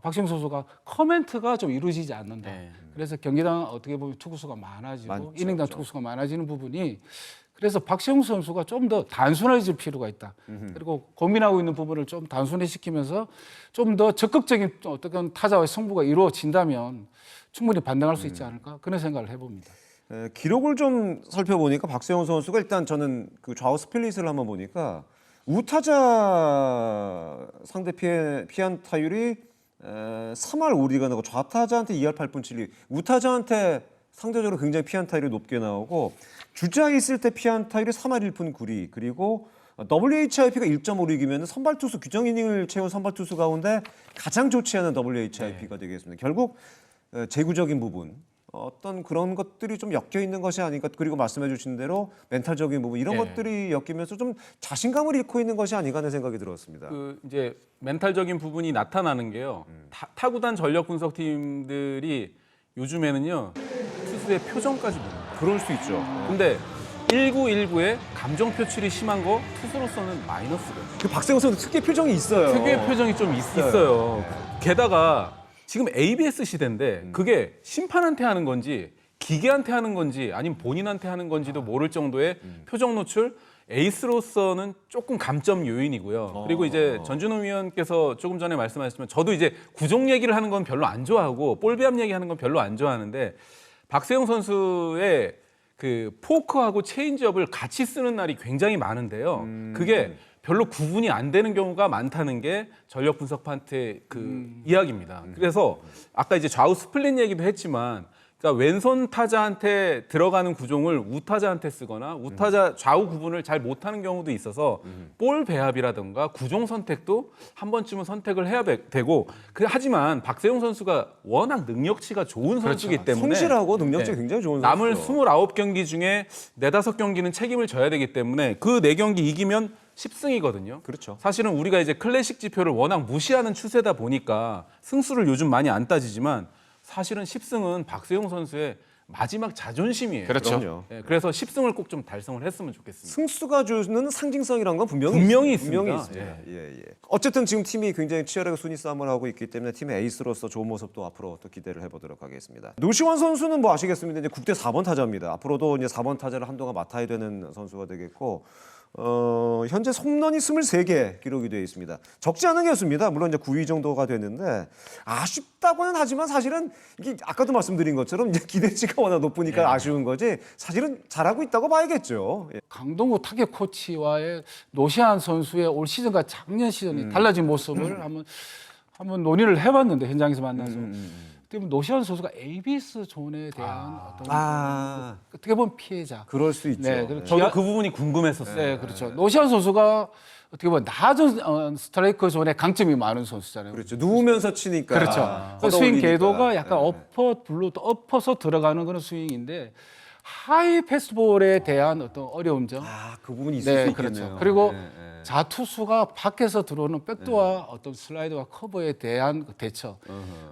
박시영 선수가 커멘트가 좀 이루어지지 않는다. 네. 그래서 경기당 어떻게 보면 투구수가 많아지고 많죠, 이닝당 그렇죠. 투구수가 많아지는 부분이 그래서 박시영 선수가 좀 더 단순해질 필요가 있다. 그리고 고민하고 있는 부분을 좀 단순화시키면서 좀 더 적극적인 어떤 타자와의 승부가 이루어진다면 충분히 반등할 수 있지 않을까 그런 생각을 해봅니다. 기록을 좀 살펴보니까 박세영 선수가 일단 저는 그 좌우 스플릿을 한번 보니까 우타자 상대 피안 타율이 3할 5리가 나고 좌타자한테 2할 8분 7리, 우타자한테 상대적으로 굉장히 피안 타율이 높게 나오고 주자에 있을 때 피안 타율이 3할 1분 9리, 그리고 WHIP가 1.5리기면 선발 투수 규정 이닝을 채운 선발 투수 가운데 가장 좋지 않은 WHIP가 되겠습니다. 결국 제구적인 부분, 어떤 그런 것들이 좀 엮여 있는 것이 아닌가. 그리고 말씀해 주신 대로 멘탈적인 부분 이런 것들이 엮이면서 좀 자신감을 잃고 있는 것이 아닌가 하는 생각이 들었습니다. 그 이제 멘탈적인 부분이 나타나는 게요. 타구단 전력 분석팀들이 요즘에는요 투수의 표정까지 봅니다. 그럴 수 있죠. 근데 1919에 감정 표출이 심한 거 투수로서는 마이너스거든요. 그 박세영 선수 특유의 표정이 있어요. 특유의 표정이 좀 있어요. 게다가 지금 ABS 시대인데 그게 심판한테 하는 건지 기계한테 하는 건지 아니면 본인한테 하는 건지도 모를 정도의 표정 노출. 에이스로서는 조금 감점 요인이고요. 그리고 이제 전준우 위원께서 조금 전에 말씀하셨지만 저도 이제 구종 얘기를 하는 건 별로 안 좋아하고 볼 배합 얘기하는 건 별로 안 좋아하는데 박세영 선수의 그 포크하고 체인지업을 같이 쓰는 날이 굉장히 많은데요. 그게 별로 구분이 안 되는 경우가 많다는 게 전력 분석판의 그 이야기입니다. 그래서 아까 이제 좌우 스플릿 얘기도 했지만 그러니까 왼손 타자한테 들어가는 구종을 우타자한테 쓰거나 우타자 좌우 구분을 잘 못하는 경우도 있어서 볼 배합이라든가 구종 선택도 한 번쯤은 선택을 해야 되고 하지만 박세용 선수가 워낙 능력치가 좋은 선수이기 때문에 성실하고 능력치 굉장히 좋은 남을 선수죠. 29경기 중에 4-5경기는 책임을 져야 되기 때문에 그 4경기 이기면 10승이거든요. 그렇죠. 사실은 우리가 이제 클래식 지표를 워낙 무시하는 추세다 보니까 승수를 요즘 많이 안 따지지만 사실은 10승은 박세용 선수의 마지막 자존심이에요. 그럼요. 예, 그래서 10승을 꼭 좀 달성을 했으면 좋겠습니다. 승수가 주는 상징성이라는 건 분명히 분명히 분명히 있습니다. 있습니다. 예. 어쨌든 지금 팀이 굉장히 치열하게 순위 싸움을 하고 있기 때문에 팀의 에이스로서 좋은 모습도 앞으로 또 기대를 해보도록 하겠습니다. 노시환 선수는 뭐 아시겠습니다. 이제 국대 4번 타자입니다. 앞으로도 이제 4번 타자를 한동안 맡아야 되는 선수가 되겠고. 현재 홈런이 23개 기록이 되어 있습니다. 적지 않은 개수입니다. 물론 이제 9위 정도가 되는데 아쉽다고는 하지만 사실은 이게 아까도 말씀드린 것처럼 이제 기대치가 워낙 높으니까 아쉬운 거지 사실은 잘하고 있다고 봐야겠죠. 예. 강동구 타격 코치와의 노시안 선수의 올 시즌과 작년 시즌이 달라진 모습을 한번 논의를 해봤는데 현장에서 만나서 때문에 노시안 선수가 ABS 존에 대한 어떤 어떻게 보면 피해자. 그럴 수 있죠. 네, 그리고 저도 그 부분이 궁금했었어요. 네, 그렇죠. 노시안 선수가 어떻게 보면 낮은 스트라이크 존에 강점이 많은 선수잖아요. 그렇죠. 누우면서 치니까. 그렇죠. 그 스윙 걷어올리니까. 궤도가 약간 엎어 블루 또 엎어서 들어가는 그런 스윙인데 하이 패스트볼에 대한 어떤 어려움 점. 그 부분이 있을 수 그렇죠. 있겠네요. 그리고 네. 자투수가 밖에서 들어오는 백도와 어떤 슬라이드와 커버에 대한 그 대처.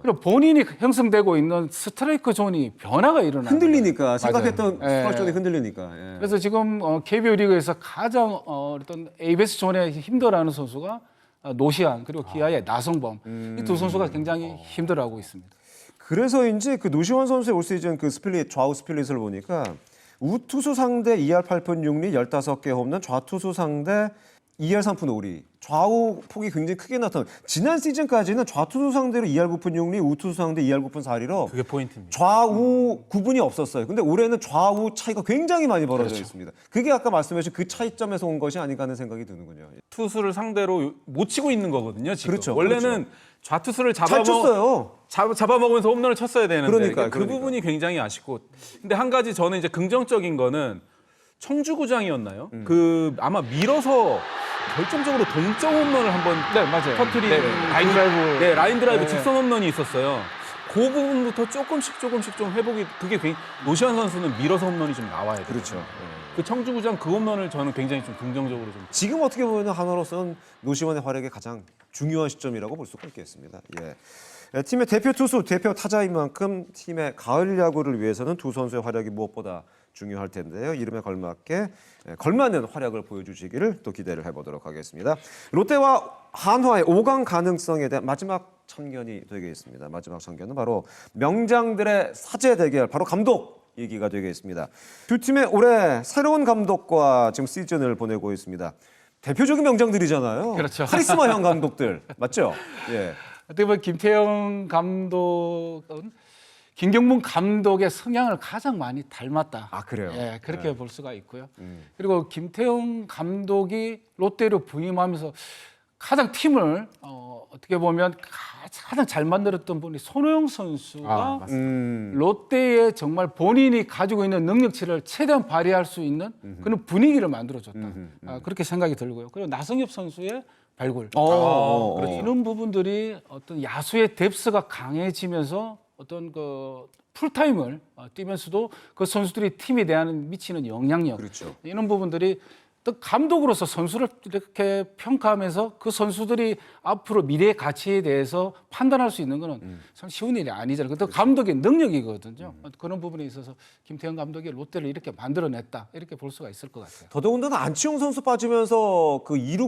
그리고 본인이 형성되고 있는 스트라이크 존이 변화가 일어나는 흔들리니까 거예요. 생각했던 맞아요. 스트라이크 존이 예. 흔들리니까. 예. 그래서 지금 KBO 리그에서 가장 어떤 ABS 존에 힘들어하는 선수가 노시안 그리고 기아의 나성범 이 두 선수가 굉장히 힘들어하고 있습니다. 그래서인지 그 노시환 선수의 올 시즌 그 스플릿 좌우 스플릿을 보니까 우투수 상대 2할 8푼 6리 15개 홈런, 좌투수 상대 2할 3푼 5리. 좌우 폭이 굉장히 크게 나타나. 지난 시즌까지는 좌투수 상대로 2할 9푼 6리, 우투수 상대 2할 9푼 4리로 그게 포인트입니다. 좌우 구분이 없었어요. 근데 올해는 좌우 차이가 굉장히 많이 벌어져 그렇죠. 있습니다. 그게 아까 말씀하신 그 차이점에서 온 것이 아닌가 하는 생각이 드는군요. 투수를 상대로 못 치고 있는 거거든요. 지금. 그렇죠, 원래는 좌투수를 잘 쳤어요. 잡아먹으면서 홈런을 쳤어야 되는데 그러니까요, 그 부분이 굉장히 아쉽고 근데 한 가지 저는 이제 긍정적인 거는 청주구장이었나요? 그 아마 밀어서 결정적으로 동점 홈런을 한번 맞아요. 터트린 라인 드라이브. 네, 라인 드라이브 네. 직선 홈런이 있었어요. 그 부분부터 조금씩 좀 회복이 그게 노시환 선수는 밀어서 홈런이 좀 나와야 돼요. 그렇죠. 그 청주구장 그 홈런을 저는 굉장히 좀 긍정적으로 좀 지금 어떻게 보면 하나로서는 노시환의 활약의 가장 중요한 시점이라고 볼 수가 있겠습니다. 예. 팀의 대표 투수, 대표 타자인 만큼 팀의 가을 야구를 위해서는 두 선수의 활약이 무엇보다 중요할 텐데요. 이름에 걸맞게 걸맞는 활약을 보여주시기를 또 기대를 해보도록 하겠습니다. 롯데와 한화의 5강 가능성에 대한 마지막 참견이 되겠습니다. 마지막 참견은 바로 명장들의 사제 대결, 바로 감독 얘기가 되겠습니다. 두 팀의 올해 새로운 감독과 지금 시즌을 보내고 있습니다. 대표적인 명장들이잖아요. 그렇죠. 카리스마형 감독들 맞죠? 예. 어떻게 보면 김태형 감독은 김경문 감독의 성향을 가장 많이 닮았다. 아, 그래요? 예, 그렇게 볼 수가 있고요. 그리고 김태형 감독이 롯데로 부임하면서 가장 팀을 어떻게 보면 가장 잘 만들었던 분이 손호영 선수가 롯데에 정말 본인이 가지고 있는 능력치를 최대한 발휘할 수 있는 그런 분위기를 만들어줬다. 그렇게 생각이 들고요. 그리고 나성엽 선수의 발굴. 그렇죠. 이런 부분들이 어떤 야수의 뎁스가 강해지면서 어떤 그 풀타임을 뛰면서도 그 선수들이 팀에 대한 미치는 영향력, 그렇죠. 이런 부분들이 또 감독으로서 선수를 이렇게 평가하면서 그 선수들이 앞으로 미래의 가치에 대해서 판단할 수 있는 거는 참 쉬운 일이 아니잖아요. 또 감독의 능력이거든요. 그런 부분에 있어서 김태형 감독이 롯데를 이렇게 만들어냈다, 이렇게 볼 수가 있을 것 같아요. 더더군다나 안치홍 선수 빠지면서 그 2루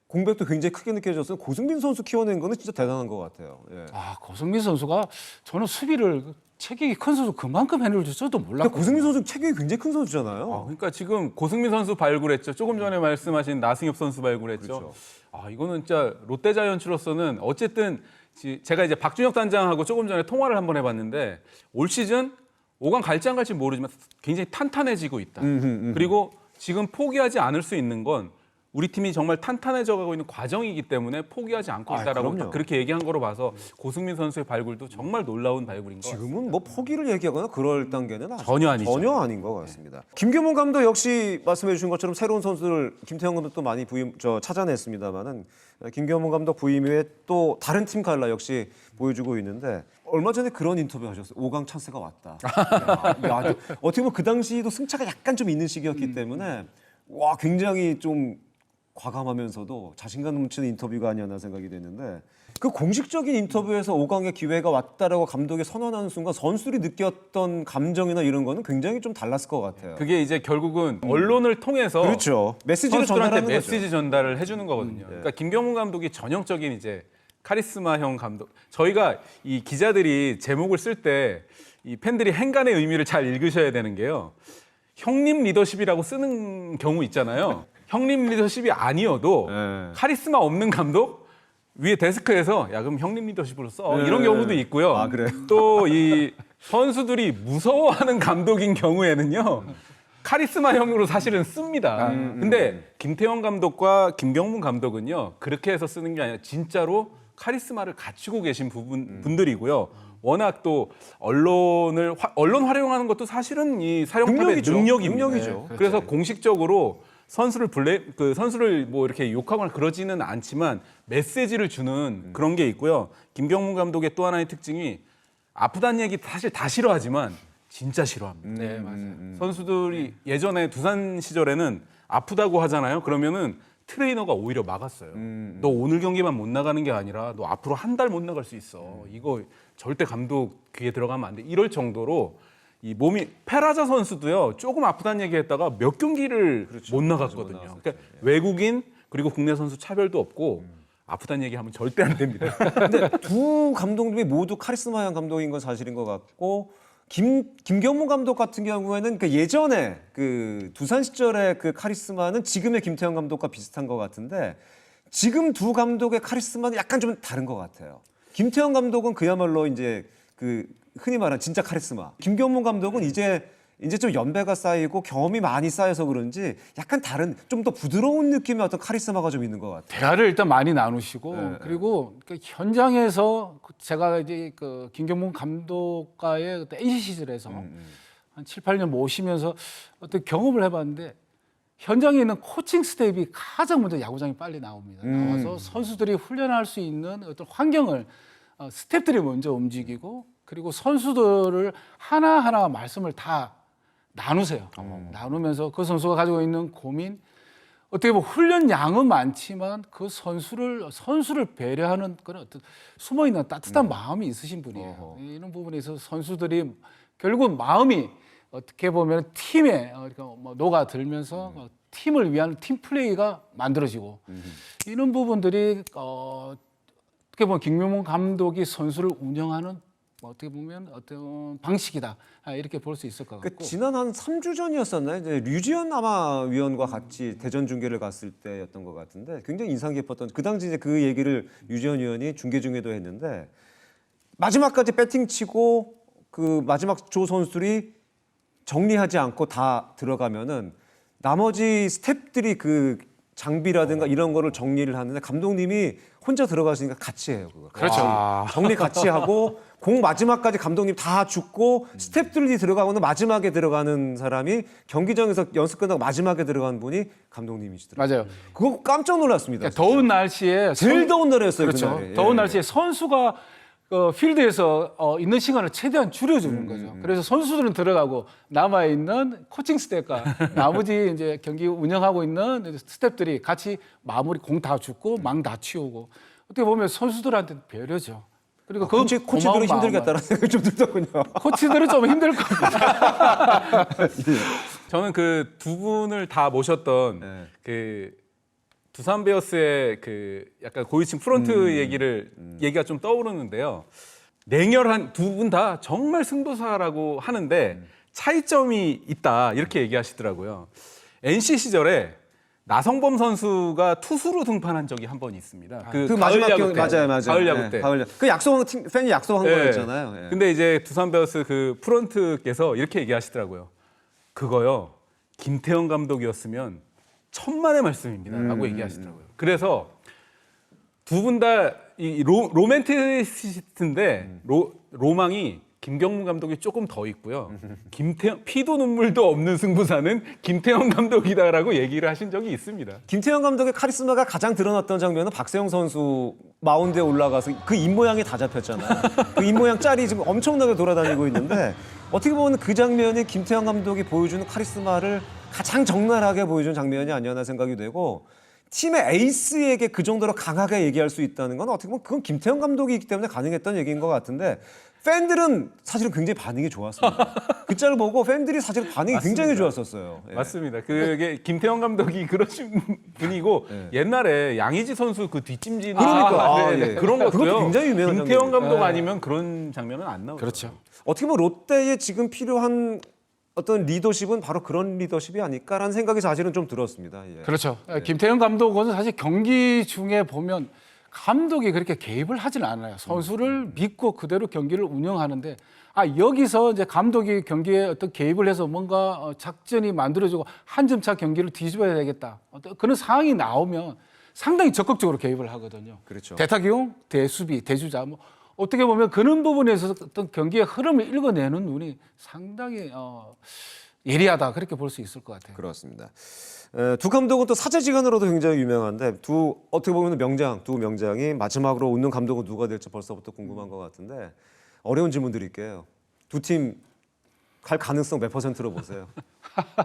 공백도 굉장히 크게 느껴졌어요. 고승민 선수 키워낸 거는 진짜 대단한 것 같아요. 예. 고승민 선수가 저는 수비를 체격이 큰 선수 그만큼 해낼 줄도 근데 몰랐고. 고승민 선수 체격이 굉장히 큰 선수잖아요. 그러니까 지금 고승민 선수 발굴했죠. 조금 전에 말씀하신 나승엽 선수 발굴했죠. 그렇죠. 이거는 진짜 롯데자이언츠로서는 어쨌든 제가 이제 박준혁 단장하고 조금 전에 통화를 한번 해봤는데 올 시즌 5강 갈지 안 갈지 모르지만 굉장히 탄탄해지고 있다. 그리고 지금 포기하지 않을 수 있는 건 우리 팀이 정말 탄탄해져 가고 있는 과정이기 때문에 포기하지 않고 있다라고 그럼요. 그렇게 얘기한 거로 봐서 고승민 선수의 발굴도 정말 놀라운 발굴인 것 같습니다. 지금은 뭐 포기를 얘기하거나 그럴 단계는 전혀 아니죠. 전혀 아닌 것 같습니다. 김경문 감독 역시 말씀해 주신 것처럼 새로운 선수를 김태형 감독도 많이 찾아냈습니다만은 김경문 감독 부임 후에 또 다른 팀 갈라 역시 보여주고 있는데 얼마 전에 그런 인터뷰 하셨어요. 5강 찬스가 왔다. 야, 어떻게 보면 그 당시도 승차가 약간 좀 있는 시기였기 때문에 와 굉장히 좀 과감하면서도 자신감 넘치는 인터뷰가 아니었나 생각이 됐는데 그 공식적인 인터뷰에서 5강의 기회가 왔다라고 감독이 선언하는 순간 선수들이 느꼈던 감정이나 이런 거는 굉장히 좀 달랐을 것 같아요. 그게 이제 결국은 언론을 통해서 그렇죠. 메시지를 선수들한테 전달하는 메시지 거죠. 전달을 해주는 거거든요. 그러니까 김경문 감독이 전형적인 이제 카리스마형 감독. 저희가 이 기자들이 제목을 쓸 때 이 팬들이 행간의 의미를 잘 읽으셔야 되는 게요. 형님 리더십이라고 쓰는 경우 있잖아요. 형님 리더십이 아니어도 카리스마 없는 감독 위에 데스크에서 야 그럼 형님 리더십으로 써 이런 경우도 있고요. 아, 그래요? 또 이 선수들이 무서워하는 감독인 경우에는요. 카리스마형으로 사실은 씁니다. 근데 김태형 감독과 김경문 감독은요. 그렇게 해서 쓰는 게 아니라 진짜로 카리스마를 갖추고 계신 분들이고요. 워낙 또 언론 활용하는 것도 사실은 이 사령탑의 능력입니다. 능력이죠. 그래서 공식적으로 선수를 뭐 이렇게 욕하거나 그러지는 않지만 메시지를 주는 그런 게 있고요. 김경문 감독의 또 하나의 특징이 아프다는 얘기 사실 다 싫어하지만 진짜 싫어합니다. 네, 맞아요. 선수들이 예전에 두산 시절에는 아프다고 하잖아요. 그러면은 트레이너가 오히려 막았어요. 너 오늘 경기만 못 나가는 게 아니라 너 앞으로 한 달 못 나갈 수 있어. 이거 절대 감독 귀에 들어가면 안 돼. 이럴 정도로 이 몸이 페라자 선수도요. 조금 아프다는 얘기했다가 몇 경기를 못 나갔거든요. 그러니까 외국인 그리고 국내 선수 차별도 없고 아프다는 얘기하면 절대 안 됩니다. 근데 두 감독님이 모두 카리스마형 감독인 건 사실인 것 같고 김경문 감독 같은 경우에는 그 예전에 그 두산 시절의 그 카리스마는 지금의 김태형 감독과 비슷한 것 같은데 지금 두 감독의 카리스마는 약간 좀 다른 것 같아요. 김태형 감독은 그야말로 이제 그 흔히 말하는 진짜 카리스마. 김경문 감독은 이제 좀 연배가 쌓이고 경험이 많이 쌓여서 그런지 약간 다른 좀 더 부드러운 느낌의 어떤 카리스마가 좀 있는 것 같아요. 대화를 일단 많이 나누시고 그리고 그 현장에서 제가 이제 그 김경문 감독과의 그때 NC 시절에서 한 7, 8년 모시면서 어떤 경험을 해봤는데 현장에 있는 코칭 스텝이 가장 먼저 야구장에 빨리 나옵니다. 나와서 선수들이 훈련할 수 있는 어떤 환경을 스텝들이 먼저 움직이고 그리고 선수들을 하나하나 말씀을 다 나누세요. 나누면서 그 선수가 가지고 있는 고민, 어떻게 보면 훈련 양은 많지만 그 선수를 배려하는 그런 어떤 숨어 있는 따뜻한 마음이 있으신 분이에요. 이런 부분에 있어서 선수들이 결국 마음이 어떻게 보면 팀에 그러니까 뭐 녹아들면서 팀을 위한 팀 플레이가 만들어지고 이런 부분들이 어떻게 보면 김명문 감독이 선수를 운영하는 어떻게 보면 어떤 방식이다 이렇게 볼 수 있을 것 같고. 지난 한 3주 전이었었나요? 이제 류지연 아마 위원과 같이 대전 중계를 갔을 때였던 것 같은데 굉장히 인상 깊었던 그 당시 이제 그 얘기를 류지연 위원이 중계 중에도 했는데 마지막까지 배팅 치고 그 마지막 조 선수들이 정리하지 않고 다 들어가면은 나머지 스태프들이 그 장비라든가 이런 거를 정리를 하는데 감독님이 혼자 들어가시니까 같이 해요. 그거. 그렇죠. 정리 같이 하고 공 마지막까지 감독님 다 죽고 스태프들이 들어가고는 마지막에 들어가는 사람이 경기장에서 연습 끝나고 마지막에 들어간 분이 감독님이시더라고요. 맞아요. 그거 깜짝 놀랐습니다. 그러니까 더운 날씨에 제일 더운 날이었어요. 그렇죠. 그날이. 더운 예. 날씨에 선수가 필드에서 있는 시간을 최대한 줄여주는 거죠. 그래서 선수들은 들어가고 남아 있는 코칭 스태프과 나머지 이제 경기 운영하고 있는 스태프들이 같이 마무리 공 다 줍고 망 다 치우고 어떻게 보면 선수들한테 배려죠. 그리고 그 코치들은 고마운 힘들겠다라는 생각이 좀 들더군요. 코치들은 좀 힘들 겁니다. 저는 그 두 분을 다 모셨던 네. 그 두산 베어스의 그 약간 고위층 프런트 얘기가 좀 떠오르는데요. 냉혈한 두 분 다 정말 승부사라고 하는데 차이점이 있다 이렇게 얘기하시더라고요. NC 시절에 나성범 선수가 투수로 등판한 적이 한 번 있습니다. 그 가을 마지막 야구 경기 때. 맞아요. 가을 야구 예, 때. 가을 야구. 그 약속한 팀 팬이 약속한 예. 거였잖아요. 예. 근데 이제 두산 베어스 그 프런트께서 이렇게 얘기하시더라고요. 그거요. 김태형 감독이었으면 천만의 말씀입니다라고 얘기하시더라고요. 그래서 두 분 다 이 로맨티스트인데 로망이 김경문 감독이 조금 더 있고요. 김태형 피도 눈물도 없는 승부사는 김태형 감독이다라고 얘기를 하신 적이 있습니다. 김태형 감독의 카리스마가 가장 드러났던 장면은 박세영 선수 마운드에 올라가서 그 입모양이 다 잡혔잖아요. 그 입모양 짤이 지금 엄청나게 돌아다니고 있는데 어떻게 보면 그 장면이 김태형 감독이 보여주는 카리스마를 가장 적나라하게 보여준 장면이 아니었나 생각이 되고 팀의 에이스에게 그 정도로 강하게 얘기할 수 있다는 건 어떻게 보면 그건 김태형 감독이기 때문에 가능했던 얘기인 것 같은데 팬들은 사실은 굉장히 반응이 좋았습니다. 그 짤을 보고 팬들이 사실 반응이 굉장히 좋았었어요. 예. 맞습니다. 그게 김태형 감독이 그러신 분이고 옛날에 양의지 선수 그 뒷짐지는 그러니까. 예. 그런 그것도 것도요. 굉장히 유명한 김태형 장면이에요. 감독 아니면 그런 장면은 안 나오죠. 그렇죠. 어떻게 보면 롯데에 지금 필요한 어떤 리더십은 바로 그런 리더십이 아닐까라는 생각이 사실은 좀 들었습니다. 예. 그렇죠. 김태형 감독은 사실 경기 중에 보면 감독이 그렇게 개입을 하진 않아요. 선수를 믿고 그대로 경기를 운영하는데 여기서 이제 감독이 경기에 어떤 개입을 해서 뭔가 작전이 만들어지고 한 점 차 경기를 뒤집어야 되겠다. 어떤 그런 상황이 나오면 상당히 적극적으로 개입을 하거든요. 그렇죠. 대타기용, 대수비, 대주자 뭐 어떻게 보면 그런 부분에서 어떤 경기의 흐름을 읽어내는 눈이 상당히 예리하다 그렇게 볼 수 있을 것 같아요. 그렇습니다. 두 감독은 또 사제지간으로도 굉장히 유명한데 어떻게 보면 두 명장이 마지막으로 웃는 감독은 누가 될지 벌써부터 궁금한 것 같은데 어려운 질문 드릴게요. 두 팀 갈 가능성 몇 %로 보세요?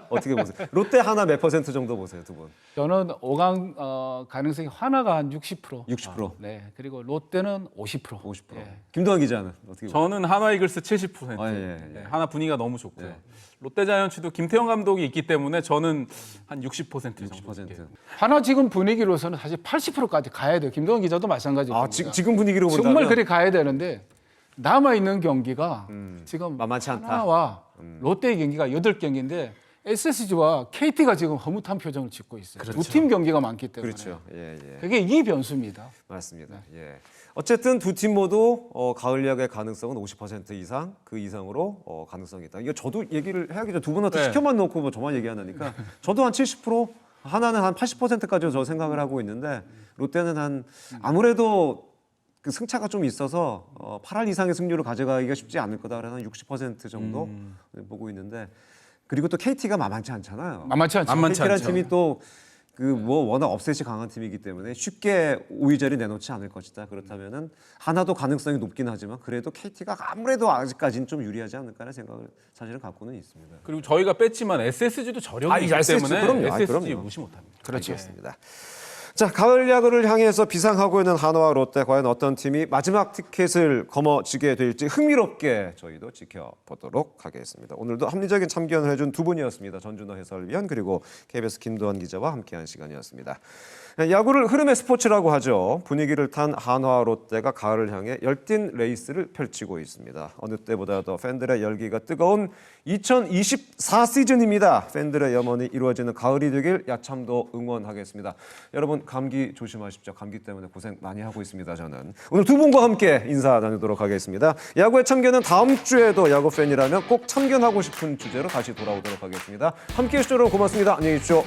어떻게 보세요? 롯데 하나 몇 % 정도 보세요, 두 분? 저는 5강 가능성이 하나가 한 60%. 60%. 네. 그리고 롯데는 50%. 50%. 예. 김도환 기자는 어떻게 보세요? 저는 하나 이글스 70%. 아, 예, 예. 네, 하나 분위기가 너무 좋고요. 롯데자이언츠도 김태형 감독이 있기 때문에 저는 한 60% 정도. 60%. 하나 지금 분위기로서는 사실 80%까지 가야 돼요. 김동원 기자도 마찬가지입니다. 지금 분위기로 본다면 정말 그래 가야 되는데 남아 있는 경기가 지금 만만치 않다. 하나와 롯데의 경기가 8경기인데 SSG와 KT가 지금 허무한 표정을 짓고 있어요. 두 팀 경기가 많기 때문에. 그렇죠. 예, 예. 그게 이 변수입니다. 맞습니다. 예. 어쨌든 두 팀 모두 가을 야구의 가능성은 50% 이상 그 이상으로 가능성이 있다. 이거 저도 얘기를 해야겠죠. 두 분한테 네. 시켜만 놓고 뭐 저만 얘기하니까 저도 한 70% 하나는 한 80%까지 저 생각을 하고 있는데 롯데는 한 아무래도 그 승차가 좀 있어서 8할 이상의 승률을 가져가기가 쉽지 않을 거다. 그래서 한 60% 정도 보고 있는데 그리고 또 KT가 만만치 않잖아요. 만만치 않죠. 만만치 KT라는 않죠. 팀이 또 워낙 업셋이 강한 팀이기 때문에 쉽게 5위 자리 내놓지 않을 것이다. 그렇다면은 하나도 가능성이 높긴 하지만 그래도 KT가 아무래도 아직까지는 좀 유리하지 않을까라는 생각을 사실은 갖고는 있습니다. 그리고 저희가 뺐지만 SSG도 저력이 있기 SSG 때문에 그럼요. SSG 그럼요. 무시 못합니다. 그렇습니다. 자, 가을 야구를 향해서 비상하고 있는 한화와 롯데 과연 어떤 팀이 마지막 티켓을 거머쥐게 될지 흥미롭게 저희도 지켜보도록 하겠습니다. 오늘도 합리적인 참견을 해준 두 분이었습니다. 전준호 해설위원 그리고 KBS 김도환 기자와 함께한 시간이었습니다. 야구를 흐름의 스포츠라고 하죠. 분위기를 탄 한화와 롯데가 가을을 향해 열띤 레이스를 펼치고 있습니다. 어느 때보다도 팬들의 열기가 뜨거운 2024 시즌입니다. 팬들의 염원이 이루어지는 가을이 되길 야참도 응원하겠습니다. 여러분 감기 조심하십시오. 감기 때문에 고생 많이 하고 있습니다. 저는 오늘 두 분과 함께 인사 나누도록 하겠습니다. 야구의 참견은 다음 주에도 야구 팬이라면 꼭 참견하고 싶은 주제로 다시 돌아오도록 하겠습니다. 함께해 주셔서 고맙습니다. 안녕히 계십시오.